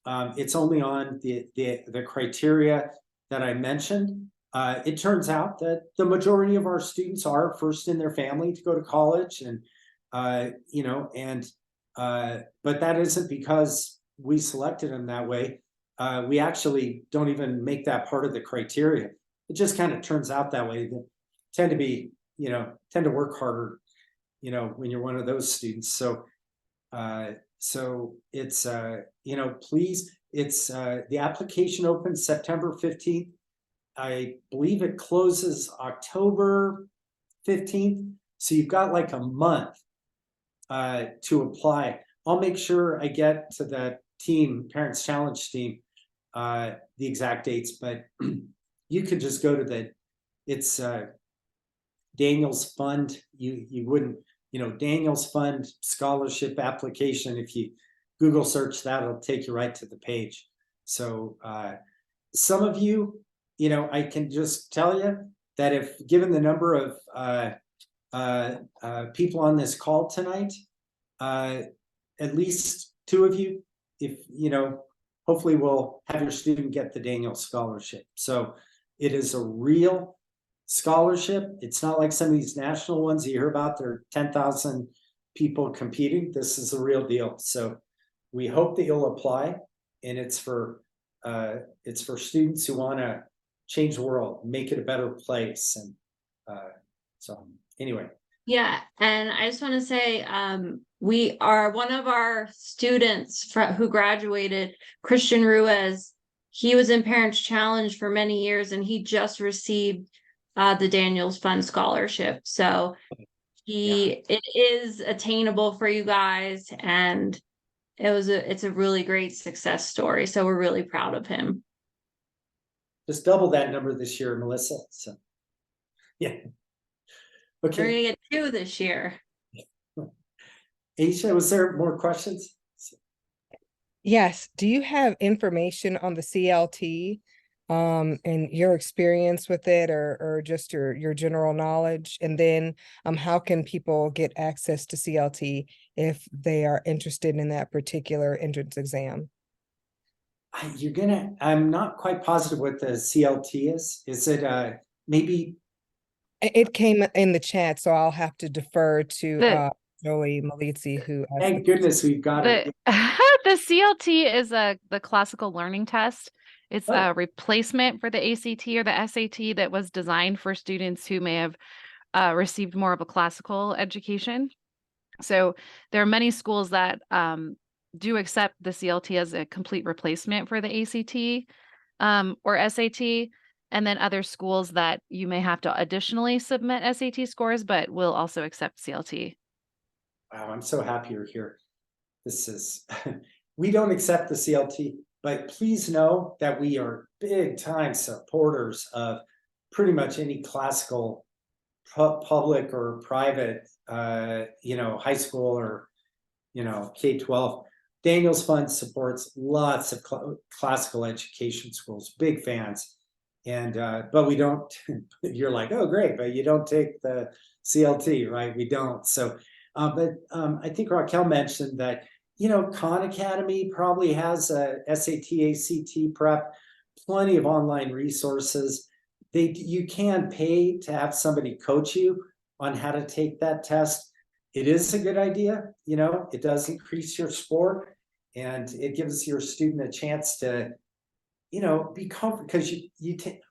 It's only on the criteria that I mentioned. It turns out that the majority of our students are first in their family to go to college, and but that isn't because we selected them that way. We actually don't even make that part of the criteria. It just kind of turns out that way. They tend to work harder, when you're one of those students. So it's please, it's the application opens September 15th. I believe it closes October 15th. So you've got like a month to apply. I'll make sure I get to the team, Parents Challenge team, the exact dates, but you could just go to it's Daniels Fund. You wouldn't, Daniels Fund scholarship application. If you Google search that, it'll take you right to the page. So some of you, I can just tell you that if given the number of people on this call tonight, at least 2 of you, if hopefully we'll have your student get the Daniels scholarship. So it is a real scholarship. It's not like some of these national ones you hear about. There are 10,000 people competing. This is a real deal. So we hope that you'll apply, and it's for students who want to change the world, make it a better place. And so anyway. Yeah, and I just want to say, we are one of our students who graduated, Christian Ruiz. He was in Parents Challenge for many years, and he just received the Daniels Fund scholarship. So it is attainable for you guys, and it's a really great success story. So we're really proud of him. Just double that number this year, Melissa. So yeah. Okay. We're gonna get 2 this year. Aisha, was there more questions? Yes. Do you have information on the CLT and your experience with it, or just your general knowledge? And then how can people get access to CLT if they are interested in that particular entrance exam? I'm not quite positive what the CLT is. Is it maybe? It came in the chat, so I'll have to defer to Joey Malizzi, who asked Thank goodness we've got it. The CLT is the classical learning test. It's a replacement for the ACT or the SAT that was designed for students who may have received more of a classical education. So there are many schools that do accept the CLT as a complete replacement for the ACT or SAT. And then other schools that you may have to additionally submit SAT scores, but will also accept CLT. Wow, I'm so happy you're here. This is, we don't accept the CLT, but please know that we are big time supporters of pretty much any classical public or private, high school or, K-12. Daniels Fund supports lots of classical education schools, big fans. And, but we don't, you're like, oh, great, but you don't take the CLT, right? We don't. So, but I think Raquel mentioned that, Khan Academy probably has a SAT, ACT prep, plenty of online resources. You can pay to have somebody coach you on how to take that test. It is a good idea. It does increase your score, and it gives your student a chance to be comfortable, because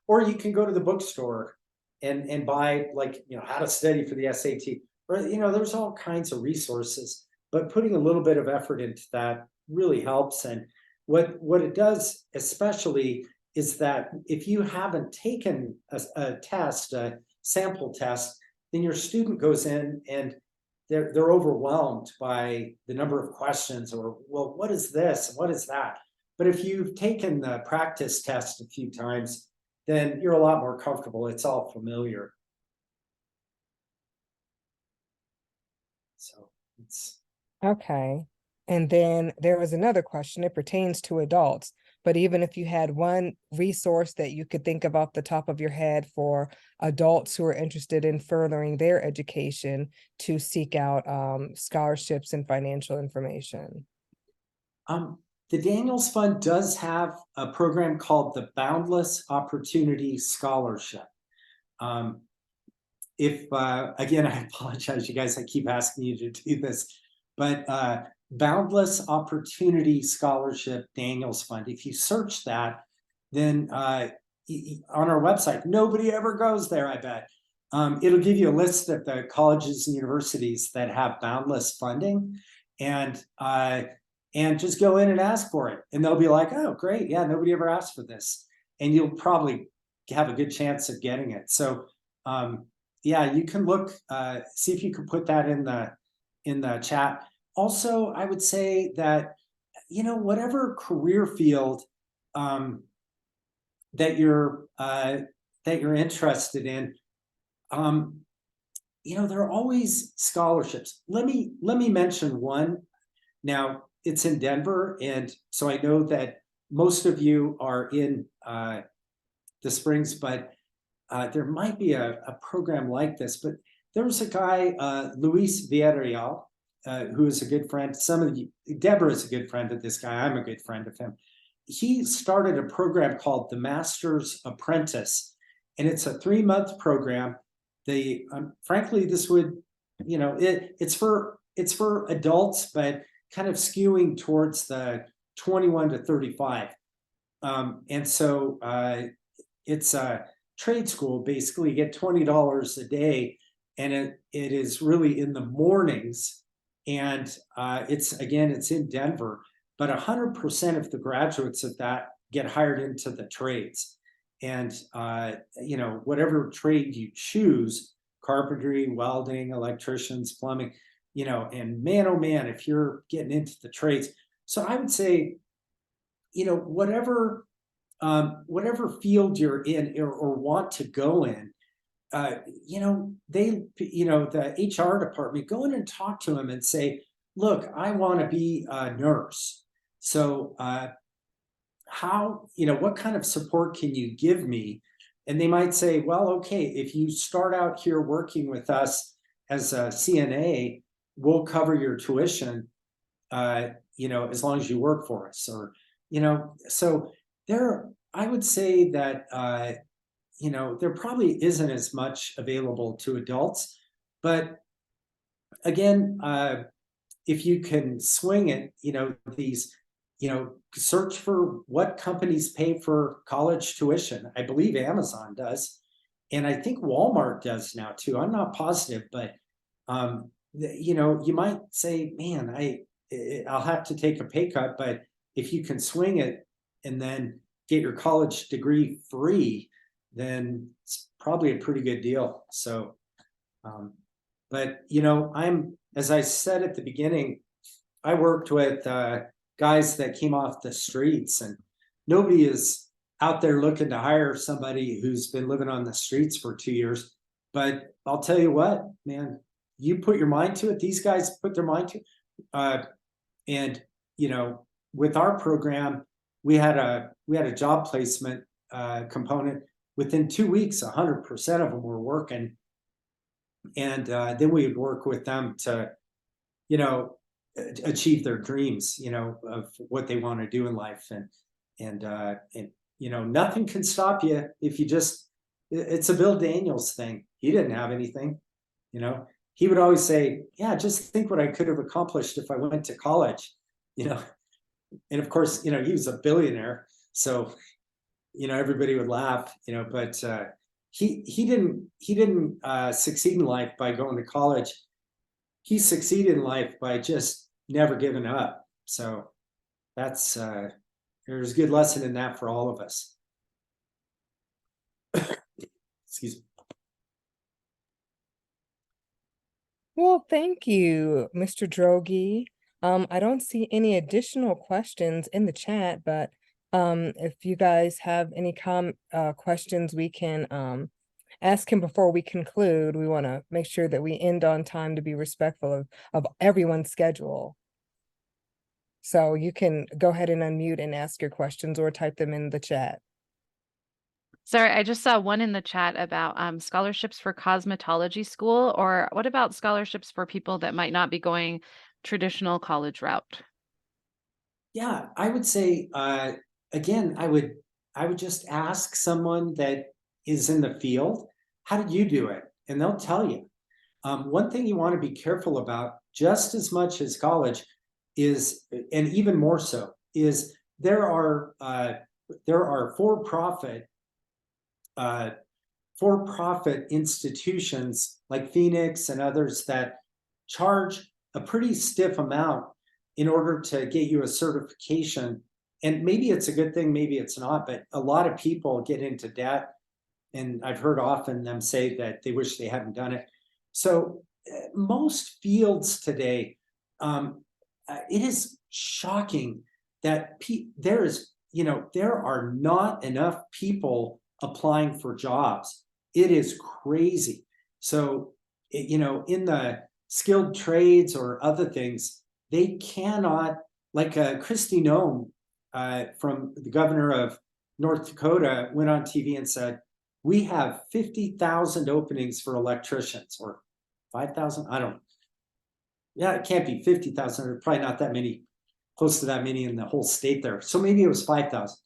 or you can go to the bookstore and buy, like, how to study for the SAT, or, there's all kinds of resources, but putting a little bit of effort into that really helps. And what it does especially is that if you haven't taken a test, a sample test, then your student goes in and they're overwhelmed by the number of questions, or, well, what is this? What is that? But if you've taken the practice test a few times, then you're a lot more comfortable. It's all familiar. So it's Okay. And then there was another question, it pertains to adults, but even if you had one resource that you could think of off the top of your head for adults who are interested in furthering their education to seek out scholarships and financial information. The Daniels Fund does have a program called the Boundless Opportunity Scholarship. Again, I apologize, you guys, I keep asking you to do this, but Boundless Opportunity Scholarship Daniels Fund. If you search that, then on our website, nobody ever goes there, I bet. It'll give you a list of the colleges and universities that have boundless funding, and just go in and ask for it. And they'll be like, oh, great, yeah, nobody ever asked for this. And you'll probably have a good chance of getting it. So yeah, you can look, see if you can put that in the chat. Also, I would say that, whatever career field that you're interested in, there are always scholarships. Let me mention one. Now, it's in Denver, and so I know that most of you are in the Springs, but there might be a program like this. But there was a guy, Luis Villarreal, who is a good friend. Deborah is a good friend of this guy. I'm a good friend of him. He started a program called the Master's Apprentice, and it's a 3-month program. Frankly, this would, it's for adults, but kind of skewing towards the 21 to 35. And so it's a trade school. Basically, you get $20 a day, and it is really in the mornings. And it's in Denver, but 100% of the graduates of that get hired into the trades. And whatever trade you choose, carpentry, welding, electricians, plumbing, and man, oh man, if you're getting into the trades. So I would say, whatever field you're in or want to go in, the HR department, go in and talk to them and say, look, I want to be a nurse. So what kind of support can you give me? And they might say, well, okay, if you start out here working with us as a CNA, we'll cover your tuition, as long as you work for us. Or, so I would say that, there probably isn't as much available to adults. But again, if you can swing it, search for what companies pay for college tuition. I believe Amazon does. And I think Walmart does now too. I'm not positive, but you might say, man, I'll have to take a pay cut, but if you can swing it and then get your college degree free, then it's probably a pretty good deal. So, but as I said at the beginning, I worked with guys that came off the streets, and nobody is out there looking to hire somebody who's been living on the streets for 2 years. But I'll tell you what, man, you put your mind to it. These guys put their mind to it. And with our program, we had a job placement component. Within 2 weeks, 100% of them were working. And then we would work with them to, achieve their dreams, of what they want to do in life. And nothing can stop you if you it's a Bill Daniels thing. He didn't have anything, he would always say, yeah, just think what I could have accomplished if I went to college, and of course, he was a billionaire. So, everybody would laugh, but he didn't succeed in life by going to college. He succeeded in life by just never giving up. So that's there's a good lesson in that for all of us. Excuse me. Well, thank you, Mr. Droege. I don't see any additional questions in the chat, but if you guys have any questions, we can ask him before we conclude. We want to make sure that we end on time to be respectful of everyone's schedule. So you can go ahead and unmute and ask your questions or type them in the chat. Sorry, I just saw one in the chat about scholarships for cosmetology school, or what about scholarships for people that might not be going traditional college route? Yeah, I would say, again, I would just ask someone that is in the field, how did you do it? And they'll tell you. One thing you want to be careful about, just as much as college, is, and even more so, is there are for-profit institutions like Phoenix and others that charge a pretty stiff amount in order to get you a certification. And maybe it's a good thing, maybe it's not, but a lot of people get into debt. And I've heard often them say that they wish they hadn't done it. So most fields today, it is shocking that there are not enough people applying for jobs. It is crazy. So, in the skilled trades or other things, they cannot, like Kristi Noem, from the governor of North Dakota, went on TV and said, we have 50,000 openings for electricians, or 5,000, I don't know. Yeah, it can't be 50,000, or probably not that many, close to that many in the whole state there. So maybe it was 5,000.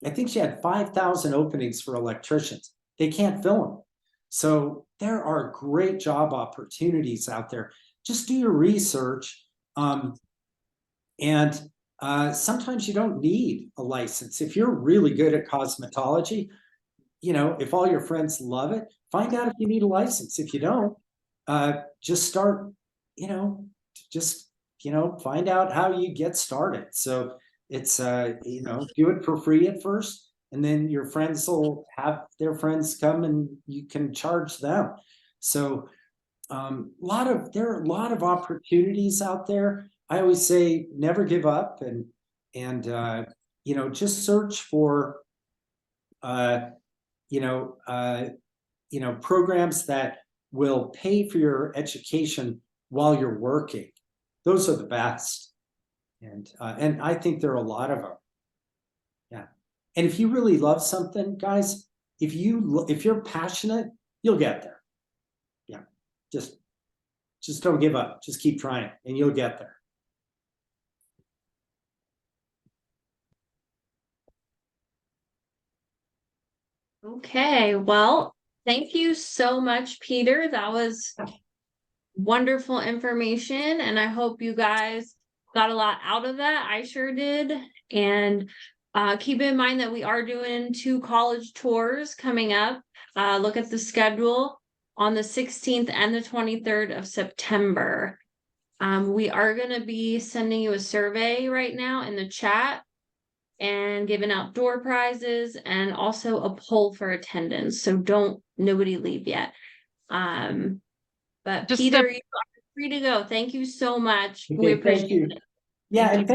I think she had 5,000 openings for electricians. They can't fill them. So there are great job opportunities out there. Just do your research. And sometimes you don't need a license. If you're really good at cosmetology, if all your friends love it, find out if you need a license. If you don't, just start, find out how you get started. So it's, do it for free at first, and then your friends will have their friends come and you can charge them. So there are a lot of opportunities out there. I always say never give up, and just search for programs that will pay for your education while you're working. Those are the best, and I think there are a lot of them. Yeah, and if you really love something, guys, if you're passionate, you'll get there. Yeah, just don't give up. Just keep trying, and you'll get there. Okay, well, thank you so much, Peter. That was wonderful information, and I hope you guys got a lot out of that. I sure did. And keep in mind that we are doing 2 college tours coming up. Look at the schedule on the 16th and the 23rd of September. We are going to be sending you a survey right now in the chat, and giving out door prizes, and also a poll for attendance. So nobody leave yet. But Just Peter, you are free to go. Thank you so much. Okay, We appreciate thank you. it. Yeah, Thank and you.